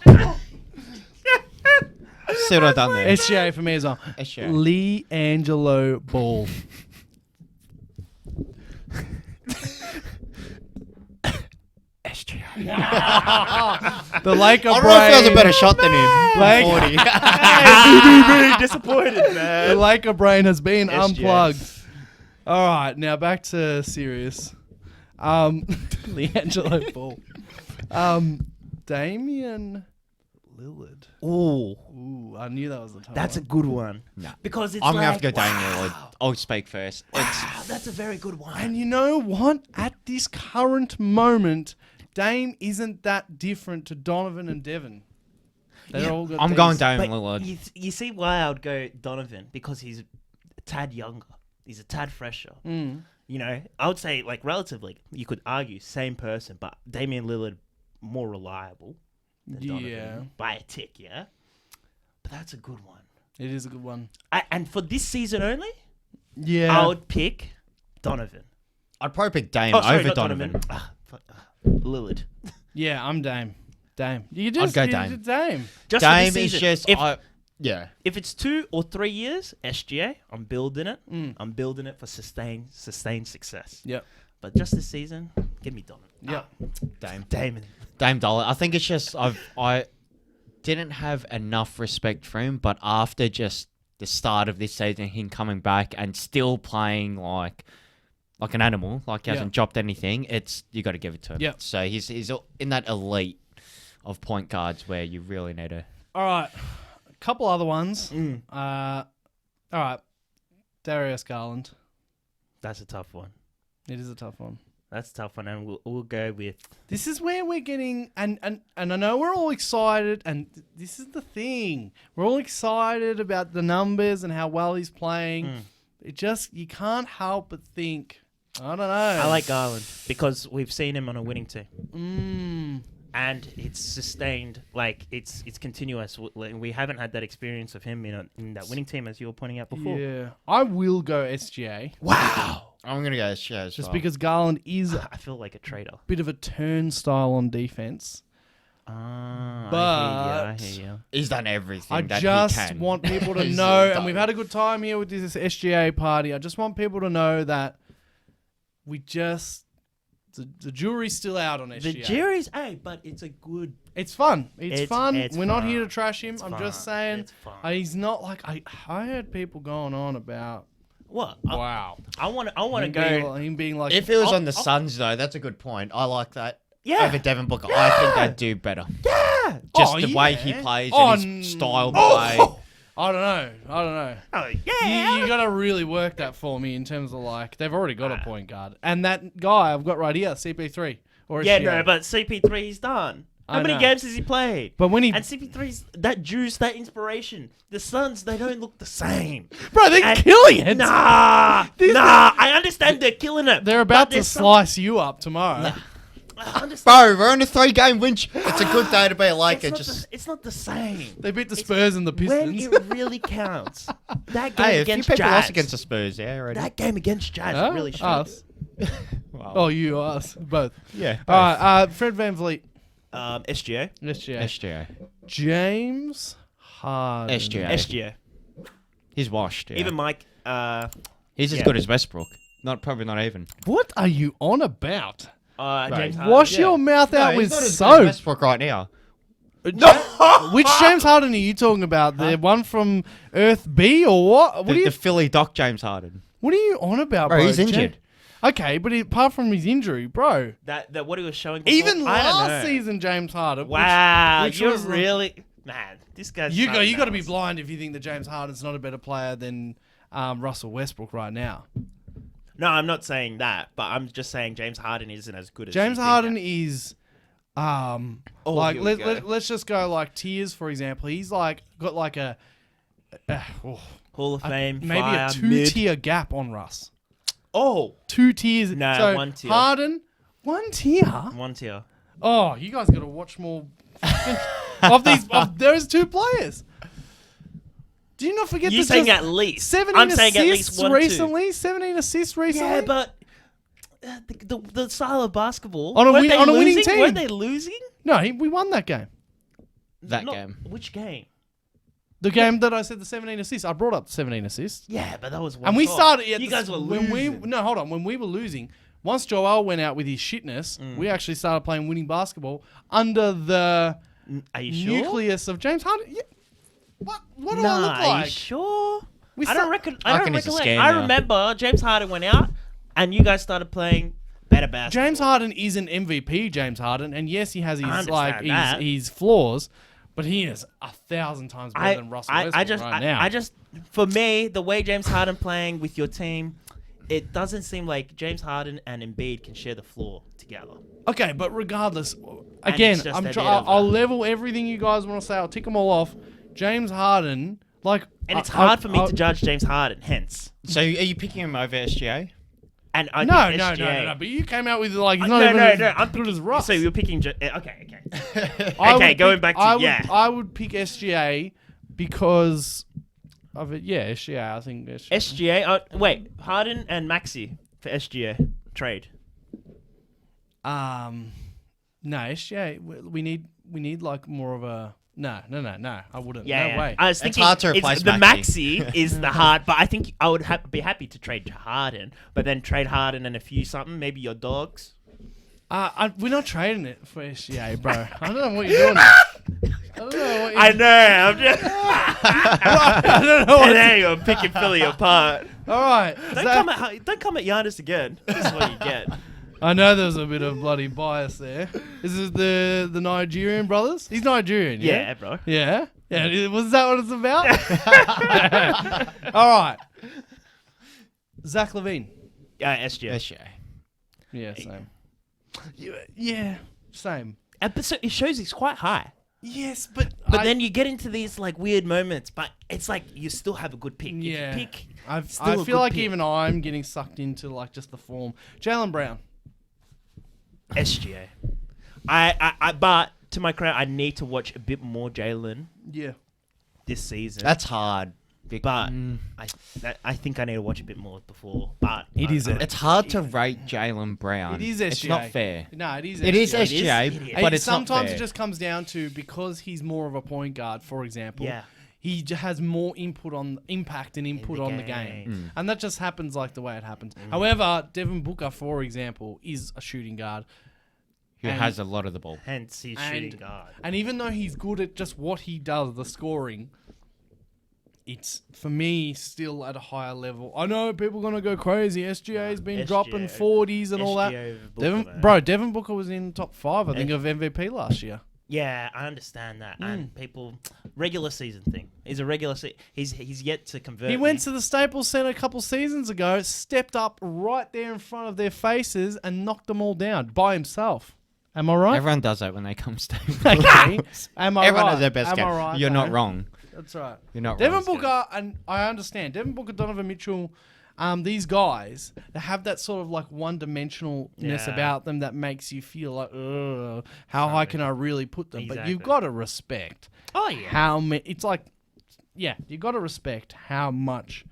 Speaker 1: man.
Speaker 3: See what I've done there.
Speaker 2: SGA for me as well.
Speaker 3: SGA.
Speaker 2: Lee Angelo Ball. The Laker
Speaker 3: I don't know if
Speaker 2: brain.
Speaker 3: he has a better shot than him.
Speaker 2: Like-
Speaker 3: 40.
Speaker 1: Really disappointed,
Speaker 2: The
Speaker 1: man.
Speaker 2: Laker brain has been
Speaker 1: SGA.
Speaker 2: unplugged. All right, now back to serious. LiAngelo Ball. Damian Lillard.
Speaker 1: Ooh,
Speaker 2: Ooh, I knew that was the top
Speaker 1: that's a
Speaker 2: one.
Speaker 1: good one.
Speaker 3: No.
Speaker 1: Because it's
Speaker 3: I'm
Speaker 1: like,
Speaker 3: going to have to go Damian
Speaker 1: wow.
Speaker 3: Lillard. I'll speak first.
Speaker 1: Wow, that's a very good one.
Speaker 2: And you know what? At this current moment, Dame isn't that different to Donovan and Devin. They're all got
Speaker 3: I'm
Speaker 2: these-
Speaker 3: going
Speaker 1: But
Speaker 3: Damian Lillard.
Speaker 1: you see why I would go Donovan? Because he's a tad younger. He's a tad fresher.
Speaker 2: Mm.
Speaker 1: You know, I would say, like, relatively, you could argue same person, but Damian Lillard more reliable than Donovan
Speaker 2: Yeah.
Speaker 1: by a tick, yeah? But that's a good one.
Speaker 2: It is a good one.
Speaker 1: And for this season only,
Speaker 2: Yeah.
Speaker 1: I would pick Donovan.
Speaker 3: I'd probably pick Dame
Speaker 1: Oh, sorry,
Speaker 3: over
Speaker 1: not
Speaker 3: Donovan.
Speaker 1: Lillard.
Speaker 2: Yeah, I'm Dame. Dame. You
Speaker 3: I'd
Speaker 2: just
Speaker 3: go
Speaker 2: you
Speaker 3: Dame.
Speaker 2: did Dame.
Speaker 1: Just for
Speaker 3: Dame
Speaker 1: this
Speaker 3: is
Speaker 1: season.
Speaker 3: just... yeah.
Speaker 1: If it's 2 or 3 years, SGA, I'm building it.
Speaker 2: Mm.
Speaker 1: I'm building it for sustained success.
Speaker 2: Yep.
Speaker 1: But just this season, give me Donovan.
Speaker 2: Yep.
Speaker 3: Dame.
Speaker 1: Damon.
Speaker 3: Dame Dollar. I think it's just I didn't have enough respect for him, but after just the start of this season, him coming back and still playing like an animal, like he hasn't dropped anything, you got to give it to him.
Speaker 2: Yep.
Speaker 3: So he's in that elite of point guards where you really need to.
Speaker 2: All right. A couple other ones.
Speaker 1: Mm.
Speaker 2: All right. Darius Garland.
Speaker 1: That's a tough one.
Speaker 2: It is a tough one.
Speaker 1: That's a tough one, and we'll go with.
Speaker 2: This is where we're getting, and I know we're all excited, and this is the thing. We're all excited about the numbers and how well he's playing.
Speaker 1: Mm.
Speaker 2: It just, you can't help but think, I don't know.
Speaker 1: I like Garland because we've seen him on a winning team, and it's sustained. Like it's continuous. We haven't had that experience of him in that winning team, as you were pointing out before.
Speaker 2: Yeah. I will go SGA.
Speaker 1: Wow.
Speaker 3: I'm gonna go SGA as
Speaker 2: Just
Speaker 3: well.
Speaker 2: because Garland is a
Speaker 1: I feel like a traitor.
Speaker 2: bit of a turnstile on defense.
Speaker 1: I hear you.
Speaker 3: He's done everything
Speaker 2: I
Speaker 3: that
Speaker 2: just
Speaker 3: he can.
Speaker 2: want people to
Speaker 3: He's
Speaker 2: know,
Speaker 3: done
Speaker 2: and we've had a good time here with this SGA party. I just want people to know that we just the jury's still out on SGA.
Speaker 1: The jury's, but it's a good.
Speaker 2: It's fun. It's fun.
Speaker 1: it's
Speaker 2: We're not
Speaker 1: fun.
Speaker 2: here to trash him.
Speaker 1: It's
Speaker 2: I'm
Speaker 1: fun.
Speaker 2: just saying
Speaker 1: It's fun.
Speaker 2: he's not like I heard people going on about.
Speaker 1: What?
Speaker 2: Wow.
Speaker 1: I want to
Speaker 2: Him
Speaker 1: go.
Speaker 2: being like,
Speaker 3: If it was
Speaker 1: I'll-
Speaker 3: on the Suns, though, that's a good point. I like that.
Speaker 1: Yeah.
Speaker 3: Over Devin Booker, I think they'd do better.
Speaker 1: Yeah.
Speaker 3: Just
Speaker 2: Oh,
Speaker 3: the way he
Speaker 2: yeah.
Speaker 3: plays
Speaker 2: Oh,
Speaker 3: and his style of
Speaker 1: Oh.
Speaker 3: play.
Speaker 2: I don't know.
Speaker 1: Oh yeah.
Speaker 2: You got to really work that for me in terms of like they've already got a point guard, and that guy I've got right here, CP3 or
Speaker 1: Yeah,
Speaker 2: SGA.
Speaker 1: no, but CP3 he's done. How
Speaker 2: I
Speaker 1: many
Speaker 2: know.
Speaker 1: games has he played?
Speaker 2: But when he,
Speaker 1: And CP3's that juice, that inspiration. The Suns, they don't look the same.
Speaker 2: bro, they're
Speaker 1: And-
Speaker 2: killing it.
Speaker 1: Nah. I understand they're killing it.
Speaker 2: They're about
Speaker 1: but
Speaker 2: to
Speaker 1: there's some-
Speaker 2: slice you up tomorrow.
Speaker 1: I understand.
Speaker 3: Bro, we're on a 3-game win. It's a good day to be a Laker.
Speaker 1: It's not the same.
Speaker 2: They beat the Spurs and the
Speaker 1: When
Speaker 2: Pistons.
Speaker 1: it really counts. That game
Speaker 3: Hey, a few
Speaker 1: against
Speaker 3: people
Speaker 1: Jazz.
Speaker 3: lost against the Spurs, yeah, already.
Speaker 1: That game against Jazz
Speaker 2: Huh?
Speaker 1: really showed
Speaker 2: Us.
Speaker 1: it.
Speaker 3: Wow.
Speaker 2: Oh, you, us, both.
Speaker 3: yeah.
Speaker 2: All right, Fred VanVleet,
Speaker 1: SGA.
Speaker 2: SGA.
Speaker 3: SGA.
Speaker 2: James Harden.
Speaker 3: SGA.
Speaker 1: SGA.
Speaker 3: He's washed. Yeah.
Speaker 1: Even Mike.
Speaker 3: He's as
Speaker 1: yeah.
Speaker 3: good as Westbrook. Probably not even.
Speaker 2: What are you on about?
Speaker 1: James Harden.
Speaker 2: Wash
Speaker 1: yeah.
Speaker 2: your mouth out
Speaker 3: he's
Speaker 2: with
Speaker 3: not as good as
Speaker 2: soap.
Speaker 3: Westbrook right now.
Speaker 2: Which James Harden are you talking about? The one from Earth B or what? What are
Speaker 3: The
Speaker 2: you?
Speaker 3: Philly Doc James Harden.
Speaker 2: What are you on about, bro?
Speaker 3: Bro, he's injured.
Speaker 2: Okay, but apart from his injury, bro.
Speaker 1: That what he was showing. Before,
Speaker 2: Even
Speaker 1: I don't
Speaker 2: last
Speaker 1: know.
Speaker 2: season, James Harden.
Speaker 1: Wow,
Speaker 2: which
Speaker 1: you're
Speaker 2: was the-
Speaker 1: really man. This guy's
Speaker 2: You
Speaker 1: something
Speaker 2: got to be
Speaker 1: else.
Speaker 2: blind if you think that James Harden's not a better player than Russell Westbrook right now.
Speaker 1: No, I'm not saying that, but I'm just saying James Harden isn't as good as
Speaker 2: James
Speaker 1: you think
Speaker 2: Harden
Speaker 1: that-
Speaker 2: is,
Speaker 1: here we go.
Speaker 2: let's just go like tiers for example. He's like got like a
Speaker 1: Hall of Fame,
Speaker 2: maybe
Speaker 1: fire,
Speaker 2: a
Speaker 1: mid.
Speaker 2: 2-tier gap on Russ.
Speaker 1: Oh,
Speaker 2: 2 tiers.
Speaker 1: No,
Speaker 2: so
Speaker 1: 1 tier.
Speaker 2: Harden, 1 tier.
Speaker 1: 1 tier.
Speaker 2: Oh, you guys got to watch more of these. Of those 2 players. Do you not forget?
Speaker 1: You're
Speaker 2: that
Speaker 1: saying
Speaker 2: just
Speaker 1: at least.
Speaker 2: 17
Speaker 1: I'm saying at
Speaker 2: assists
Speaker 1: least 1, 2.
Speaker 2: recently. 17 assists recently.
Speaker 1: Yeah, but the style of basketball
Speaker 2: On a
Speaker 1: weren't
Speaker 2: win-
Speaker 1: they
Speaker 2: on a winning
Speaker 1: losing?
Speaker 2: team.
Speaker 1: Weren't they losing?
Speaker 2: no, we won that game.
Speaker 3: That
Speaker 1: Not-
Speaker 3: game.
Speaker 1: Which game?
Speaker 2: The game that I said the 17 assists. I brought up the 17 assists.
Speaker 1: Yeah, but that was one.
Speaker 2: And we
Speaker 1: shot.
Speaker 2: started.
Speaker 1: You guys were
Speaker 2: when
Speaker 1: losing.
Speaker 2: no, hold on. When we were losing, once Joel went out with his shitness, we actually started playing winning basketball under the
Speaker 1: Are you sure?
Speaker 2: nucleus of James Harden. Yeah. What do I
Speaker 1: Nah,
Speaker 2: look
Speaker 1: are you
Speaker 2: like?
Speaker 1: sure?
Speaker 2: We
Speaker 1: I don't
Speaker 2: start-
Speaker 1: reckon.
Speaker 3: I
Speaker 1: I don't
Speaker 3: reckon it's a
Speaker 1: recollect.
Speaker 3: scam
Speaker 1: I
Speaker 3: now.
Speaker 1: remember James Harden went out, and you guys started playing better basketball.
Speaker 2: James Harden is an MVP, James Harden, and yes, he has his
Speaker 1: understand that.
Speaker 2: his flaws, but he is 1,000 times better than Russell Westbrook now.
Speaker 1: I just, for me, the way James Harden playing with your team, it doesn't seem like James Harden and Embiid can share the floor together.
Speaker 2: Okay, but regardless, again,
Speaker 1: it's just
Speaker 2: I'm
Speaker 1: a
Speaker 2: try-
Speaker 1: bit of
Speaker 2: I'll
Speaker 1: a-
Speaker 2: level everything you guys want to say. I'll tick them all off. James Harden, like,
Speaker 1: And it's hard for me to judge James Harden, hence.
Speaker 3: So are you picking him over SGA?
Speaker 1: And I
Speaker 2: No,
Speaker 1: think
Speaker 2: no,
Speaker 1: SGA
Speaker 2: no. But you came out with like he's
Speaker 1: No,
Speaker 2: not even
Speaker 1: no,
Speaker 2: as
Speaker 1: no. I'm
Speaker 2: good
Speaker 1: picking,
Speaker 2: as Russ.
Speaker 1: So you're picking. Okay.
Speaker 2: I
Speaker 1: Okay,
Speaker 2: would
Speaker 1: going
Speaker 2: pick-
Speaker 1: back to
Speaker 2: I would,
Speaker 1: yeah.
Speaker 2: I would pick SGA because of it. Yeah, SGA. I think SGA.
Speaker 1: SGA. Wait, Harden and Maxi for SGA trade.
Speaker 2: No, SGA. We need like more of a. No. I wouldn't.
Speaker 1: Yeah,
Speaker 2: no way.
Speaker 1: I was
Speaker 3: It's
Speaker 1: thinking
Speaker 3: hard to replace
Speaker 1: the
Speaker 3: Maxey.
Speaker 1: Maxi is the hard, but I think I would be happy to trade Harden, but then trade Harden and a few something, maybe your dogs.
Speaker 2: We're not trading it for SGA, bro. I don't know what you're doing. I don't know what you're
Speaker 1: I know. I'm just.
Speaker 2: I don't know what
Speaker 1: Today you're picking Philly apart.
Speaker 2: All right.
Speaker 1: Don't come at Giannis again. This is what you get.
Speaker 2: I know there's a bit of bloody bias there. Is it the Nigerian brothers? He's Nigerian, yeah?
Speaker 1: Yeah, bro.
Speaker 2: Yeah? Yeah, was that what it's about? All right. Zach LaVine.
Speaker 1: SGA.
Speaker 3: SGA.
Speaker 2: Yeah, same. Yeah, same.
Speaker 1: But so it shows he's quite high.
Speaker 2: Yes, but
Speaker 1: Then you get into these like weird moments, but it's like you still have a good pick.
Speaker 2: Yeah.
Speaker 1: If you pick,
Speaker 2: I
Speaker 1: still a
Speaker 2: feel
Speaker 1: good
Speaker 2: like
Speaker 1: pick.
Speaker 2: even I'm getting sucked into like just the form. Jaylen Brown.
Speaker 1: SGA. But to my credit, I need to watch a bit more Jalen
Speaker 2: Yeah.
Speaker 1: this season.
Speaker 3: That's hard.
Speaker 1: But I think I need to watch a bit more before. But
Speaker 2: It is
Speaker 3: It's hard to rate Jaylen Brown.
Speaker 2: It is SGA.
Speaker 3: It's not fair.
Speaker 2: No, it is.
Speaker 3: It is
Speaker 2: SGA.
Speaker 3: SGA, but it's
Speaker 2: sometimes
Speaker 3: not fair.
Speaker 2: it just comes down to because he's more of a point guard, for example.
Speaker 1: Yeah.
Speaker 2: He has more impact and input on the game, and that just happens like the way it happens. However, Devin Booker, for example, is a shooting guard.
Speaker 3: Who has a lot of the ball.
Speaker 1: hence he's shooting guard.
Speaker 2: And even though he's good at just what he does, the scoring, it's, for me, still at a higher level. I know people are going to go crazy. SGA's been dropping 40s and all that. Devin Booker was in top 5, I think, of MVP last year.
Speaker 1: Yeah, I understand that. And people, regular season thing. He's a regular season. He's yet to convert.
Speaker 2: He went to the Staples Center a couple seasons ago, stepped up right there in front of their faces and knocked them all down by himself. Am I right?
Speaker 3: Everyone does that when they come Staples.
Speaker 2: Okay. Am I
Speaker 3: Everyone
Speaker 2: right?
Speaker 3: has their best
Speaker 2: Am
Speaker 3: game.
Speaker 2: I right?
Speaker 3: You're not
Speaker 2: though?
Speaker 3: wrong.
Speaker 2: That's right.
Speaker 3: You're not
Speaker 2: Devin
Speaker 3: wrong.
Speaker 2: Booker, and I understand, Devin Booker, Donovan Mitchell, these guys, they have that sort of like one-dimensionalness
Speaker 1: Yeah.
Speaker 2: about them that makes you feel like, ugh, how high can I really put them? But you've
Speaker 1: Exactly.
Speaker 2: got to respect
Speaker 1: Oh, yeah.
Speaker 2: how many. It's like, yeah, you've got to respect how much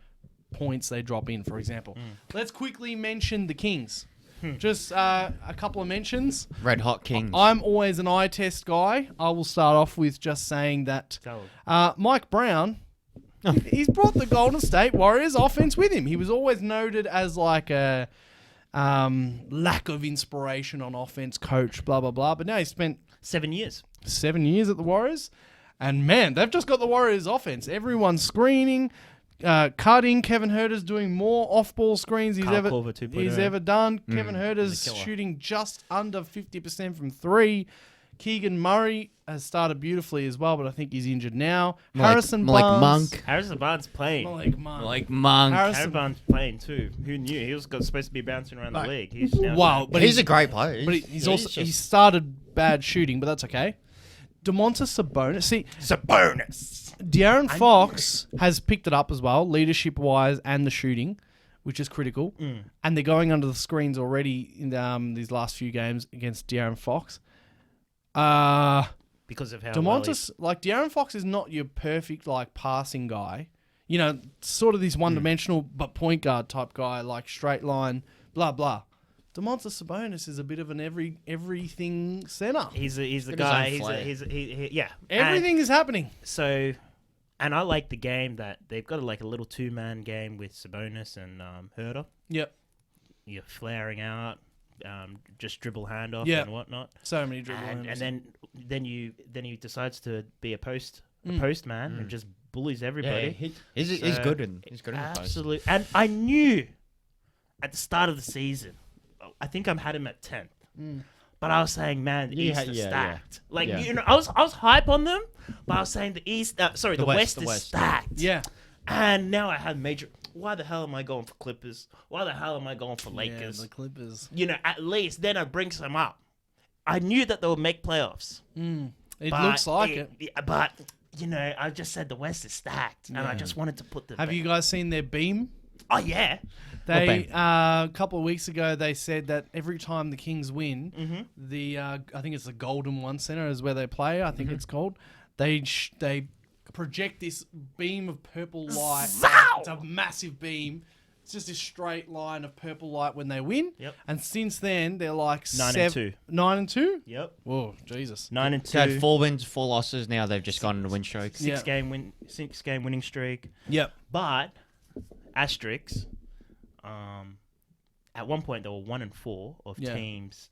Speaker 2: points they drop in, for example. Let's quickly mention the Kings. Just a couple of mentions.
Speaker 3: Red Hot Kings.
Speaker 2: I'm always an eye test guy. I will start off with just saying that Mike Brown, he's brought the Golden State Warriors offense with him. He was always noted as like a lack of inspiration on offense coach, blah, blah, blah. But now he's spent
Speaker 1: 7 years.
Speaker 2: 7 years at the Warriors. And man, they've just got the Warriors offense. Everyone's screening, cutting. Kevin Huerter's doing more off-ball screens
Speaker 1: Kyle Korver 2.0.
Speaker 2: he's ever done. Kevin Huerter's
Speaker 1: The killer.
Speaker 2: shooting just under 50% from 3. Keegan Murray has started beautifully as well, but I think he's injured now. Harrison Barnes.
Speaker 3: Monk.
Speaker 1: Harrison Barnes playing.
Speaker 2: Malik Monk.
Speaker 3: Like Monk.
Speaker 1: Harrison Barnes playing too. Who knew? He was supposed to be bouncing around the league. He's now
Speaker 2: Wow,
Speaker 3: But he's a great player.
Speaker 2: But he started bad shooting, but that's okay. Domantas Sabonis. See,
Speaker 1: Sabonis.
Speaker 2: De'Aaron Fox has picked it up as well, leadership-wise and the shooting, which is critical. And they're going under the screens already in these last few games against De'Aaron Fox.
Speaker 1: Because of how
Speaker 2: Domantas, like De'Aaron Fox is not your perfect like passing guy. You know, sort of this one-dimensional but point guard type guy, like straight line, blah, blah. Domantas Sabonis is a bit of an everything center.
Speaker 1: he's the
Speaker 3: Got
Speaker 1: guy.
Speaker 3: his own flair.
Speaker 1: Yeah.
Speaker 2: Everything is happening.
Speaker 1: So, and I like the game that they've got like a little 2-man game with Sabonis and Huerter.
Speaker 2: Yep.
Speaker 1: You're flaring out, just dribble handoff
Speaker 2: Yeah.
Speaker 1: and whatnot.
Speaker 2: So many dribble
Speaker 1: And
Speaker 2: handles.
Speaker 1: then he decides to be a postman and just bullies everybody.
Speaker 3: He's
Speaker 1: So,
Speaker 3: good in the post.
Speaker 1: Absolutely. And I knew at the start of the season, I think I had him at 10th. But I was saying, man, the East is stacked. Like,
Speaker 3: Yeah.
Speaker 1: you know, I was hype on them, but I was saying the East, the West is
Speaker 3: West.
Speaker 1: stacked.
Speaker 2: Yeah.
Speaker 1: And now I have major. Why the hell am I going for Clippers? Why the hell am I going for Lakers?
Speaker 2: Yeah, the Clippers.
Speaker 1: You know, at least then I bring some up. I knew that they would make playoffs.
Speaker 2: It
Speaker 1: but
Speaker 2: looks like it.
Speaker 1: Yeah, but, you know, I just said the West is stacked. And I just wanted to put the.
Speaker 2: Have you guys seen their beam?
Speaker 1: Oh, yeah.
Speaker 2: They a couple of weeks ago they said that every time the Kings win, the I think it's the Golden One Center is where they play. I think it's called. They project this beam of purple light. It's a massive beam. It's just a straight line of purple light when they win.
Speaker 1: Yep.
Speaker 2: And since then they're like
Speaker 1: 9-2.
Speaker 2: 9-2.
Speaker 1: Yep.
Speaker 2: Whoa, Jesus.
Speaker 1: 9-2.
Speaker 3: They had 4 wins, 4 losses. Now they've just gone on a win streak.
Speaker 2: Yeah.
Speaker 1: 6 game winning streak.
Speaker 2: Yep.
Speaker 1: But asterisks, at one point they were 1-4 of
Speaker 2: Yeah.
Speaker 1: teams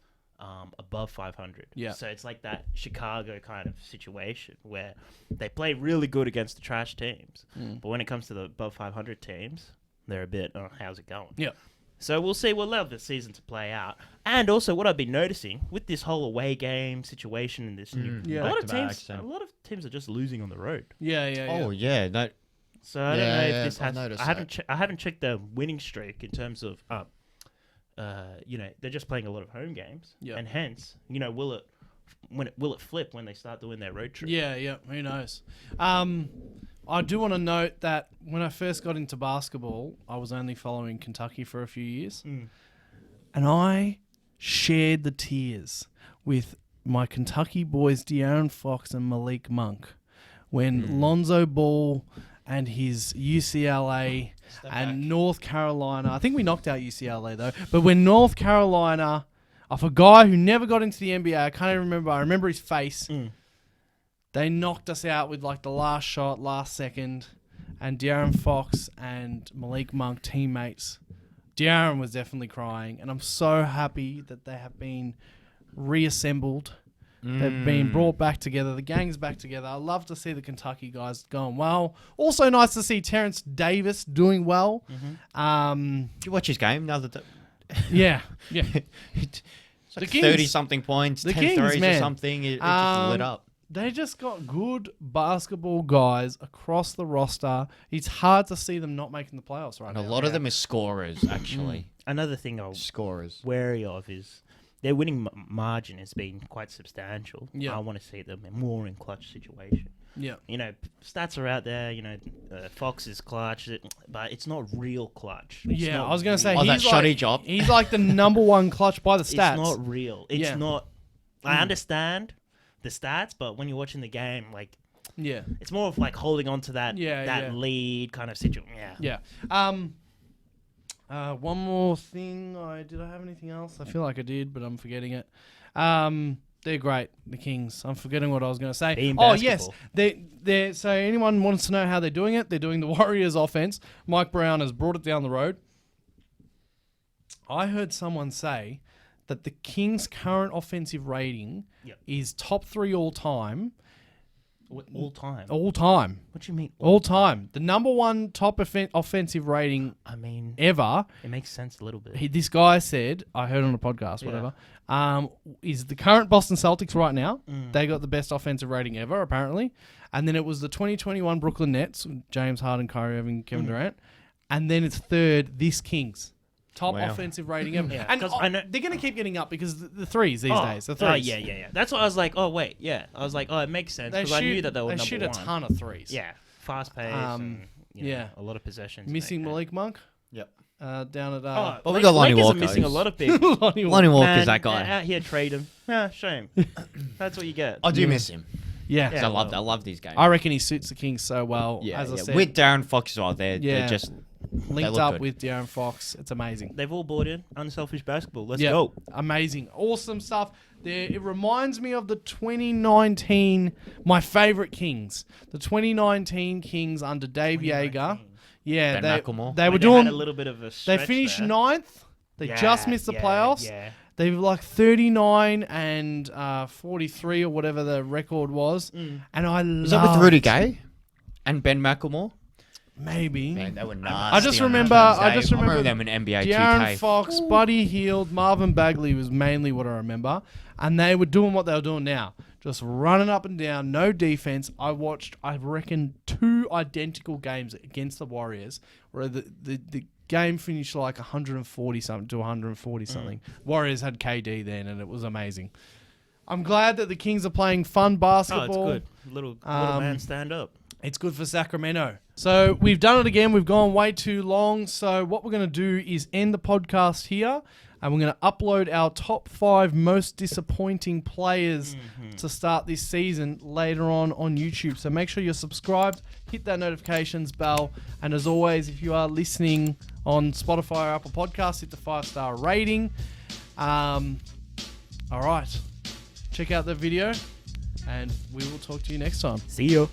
Speaker 1: above 500.
Speaker 2: Yeah.
Speaker 1: So it's like that Chicago kind of situation where they play really good against the trash teams, but when it comes to the above 500 teams, they're a bit, how's it going?
Speaker 2: Yeah.
Speaker 1: So we'll see. We'll allow the season to play out. And also, what I've been noticing with this whole away game situation and this,
Speaker 2: Yeah.
Speaker 1: a lot of
Speaker 3: Back-to-backs,
Speaker 1: teams, a lot of teams are just losing on the road.
Speaker 2: Yeah.
Speaker 3: Oh, yeah. That,
Speaker 1: So I don't know if this
Speaker 3: I've
Speaker 1: has.
Speaker 3: noticed
Speaker 1: I haven't checked the winning streak in terms of, you know, they're just playing a lot of home games,
Speaker 2: Yeah.
Speaker 1: and hence, you know, will it flip when they start doing their road trip?
Speaker 2: Yeah, who knows? I do want to note that when I first got into basketball, I was only following Kentucky for a few years. And I shared the tears with my Kentucky boys, De'Aaron Fox and Malik Monk, when Lonzo Ball and his UCLA and North Carolina. I think we knocked out UCLA though. But when North Carolina, of a guy who never got into the NBA, I can't even remember. I remember his face. They knocked us out with like the last shot, last second, and De'Aaron Fox and Malik Monk teammates. De'Aaron was definitely crying, and I'm so happy that they have been reassembled. They've been brought back together. The gang's back together. I love to see the Kentucky guys going well. Also nice to see Terrence Davis doing well.
Speaker 3: Did you watch his game?
Speaker 2: Yeah.
Speaker 3: It's like
Speaker 2: The Kings.
Speaker 3: 30-something points,
Speaker 2: The
Speaker 3: 10
Speaker 2: Kings,
Speaker 3: threes
Speaker 2: man.
Speaker 3: or something. It just lit up.
Speaker 2: They just got good basketball guys across the roster. It's hard to see them not making the playoffs right
Speaker 3: And
Speaker 2: now.
Speaker 3: a lot of them are scorers, actually.
Speaker 1: Another thing I'm
Speaker 3: Scorers.
Speaker 1: wary of is their winning margin has been quite substantial.
Speaker 2: Yeah.
Speaker 1: I want to see them more in clutch situation.
Speaker 2: Yeah.
Speaker 1: You know, stats are out there. You know, Fox is clutch, but it's not real clutch. It's
Speaker 2: Yeah,
Speaker 1: not
Speaker 2: I was going to say,
Speaker 3: Oh, that
Speaker 2: he's
Speaker 3: shoddy
Speaker 2: like,
Speaker 3: job.
Speaker 2: he's like the number one clutch by the
Speaker 1: It's
Speaker 2: stats.
Speaker 1: not real. It's
Speaker 2: Yeah.
Speaker 1: not. I understand the stats, but when you're watching the game, like
Speaker 2: Yeah.
Speaker 1: it's more of like holding on to that
Speaker 2: Yeah.
Speaker 1: lead kind of situation. Yeah.
Speaker 2: One more thing. Did I have anything else? I feel like I did, but I'm forgetting it. They're great, the Kings. I'm forgetting what I was going to say.
Speaker 1: Team
Speaker 2: Oh, yes.
Speaker 1: basketball.
Speaker 2: So anyone wants to know how they're doing it? They're doing the Warriors offense. Mike Brown has brought it down the road. I heard someone say that the Kings' current offensive rating
Speaker 1: Yep.
Speaker 2: is top 3 all time.
Speaker 1: All time.
Speaker 2: All time.
Speaker 1: What do you mean?
Speaker 2: All time. The number one top offensive rating
Speaker 1: I mean,
Speaker 2: ever.
Speaker 1: it makes sense a little bit.
Speaker 2: This guy said, I heard on a podcast, whatever, is the current Boston Celtics right now. They got the best offensive rating ever, apparently. And then it was the 2021 Brooklyn Nets, James Harden, Kyrie Irving, Kevin Durant. And then it's third, this Kings. Top
Speaker 3: Wow.
Speaker 2: offensive rating ever.
Speaker 1: Yeah,
Speaker 2: And
Speaker 1: 'cause I know-
Speaker 2: they're going to keep getting up because the threes these days. The threes.
Speaker 1: Oh, yeah. That's why I was like, oh, wait, yeah. I was like, oh, it makes sense because I knew that they were number
Speaker 2: shoot
Speaker 1: one.
Speaker 2: a ton of threes.
Speaker 1: Yeah, fast pace and
Speaker 2: yeah.
Speaker 1: a lot of possessions.
Speaker 2: Missing
Speaker 1: and-
Speaker 2: Malik Monk
Speaker 3: Yep.
Speaker 2: Down at...
Speaker 1: Oh,
Speaker 3: Well, we got Lonnie
Speaker 1: Lakers are
Speaker 3: Walker.
Speaker 1: missing a lot of people.
Speaker 2: Lonnie
Speaker 3: Lonnie Walker's
Speaker 1: Man,
Speaker 3: that guy.
Speaker 1: Out here, trade him. Yeah, shame. That's what you get.
Speaker 3: I do miss him.
Speaker 2: Yeah.
Speaker 3: 'Cause
Speaker 1: Yeah,
Speaker 3: I love these games.
Speaker 2: I reckon he suits the Kings so well.
Speaker 3: yeah,
Speaker 2: as I
Speaker 3: yeah.
Speaker 2: said,
Speaker 3: With Darren Fox as well, they're just
Speaker 2: linked
Speaker 3: look
Speaker 2: up
Speaker 3: good.
Speaker 2: with De'Aaron Fox. It's amazing.
Speaker 1: They've all bought in unselfish basketball. Let's
Speaker 2: Yeah,
Speaker 1: go.
Speaker 2: amazing, awesome stuff. It reminds me of the 2019, my favorite Kings, the 2019 Kings under Dave Yeager. Yeah,
Speaker 3: Ben McLemore.
Speaker 2: they were
Speaker 1: When
Speaker 2: doing.
Speaker 1: had a little bit of a
Speaker 2: They
Speaker 1: stretch
Speaker 2: finished
Speaker 1: there.
Speaker 2: 9th. They just missed the playoffs.
Speaker 1: Yeah.
Speaker 2: They were like 39 and 43 or whatever the record was. And I
Speaker 3: Is that with
Speaker 2: loved-
Speaker 3: Rudy Gay and Ben McLemore?
Speaker 2: Maybe.
Speaker 3: Man, they were nasty.
Speaker 2: I just
Speaker 3: on
Speaker 2: remember-
Speaker 3: that
Speaker 2: I just
Speaker 3: Tuesday.
Speaker 2: remember
Speaker 3: them in NBA
Speaker 2: De'Aaron
Speaker 3: 2K.
Speaker 2: Fox, Buddy Hield, Marvin Bagley was mainly what I remember. And they were doing what they were doing now. Just running up and down, no defense. I watched, I reckon, 2 identical games against the Warriors where the game finished like 140 something to 140 something. Warriors had KD then, and it was amazing. I'm glad that the Kings are playing fun
Speaker 1: Oh,
Speaker 2: basketball.
Speaker 1: it's good. Little man, stand up.
Speaker 2: It's good for Sacramento. So we've done it again. We've gone way too long. So what we're going to do is end the podcast here. And we're going to upload our top 5 most disappointing players to start this season later on YouTube. So make sure you're subscribed. Hit that notifications bell. And as always, if you are listening on Spotify or Apple Podcasts, hit the 5-star rating. All right. Check out the video. And we will talk to you next time.
Speaker 1: See you.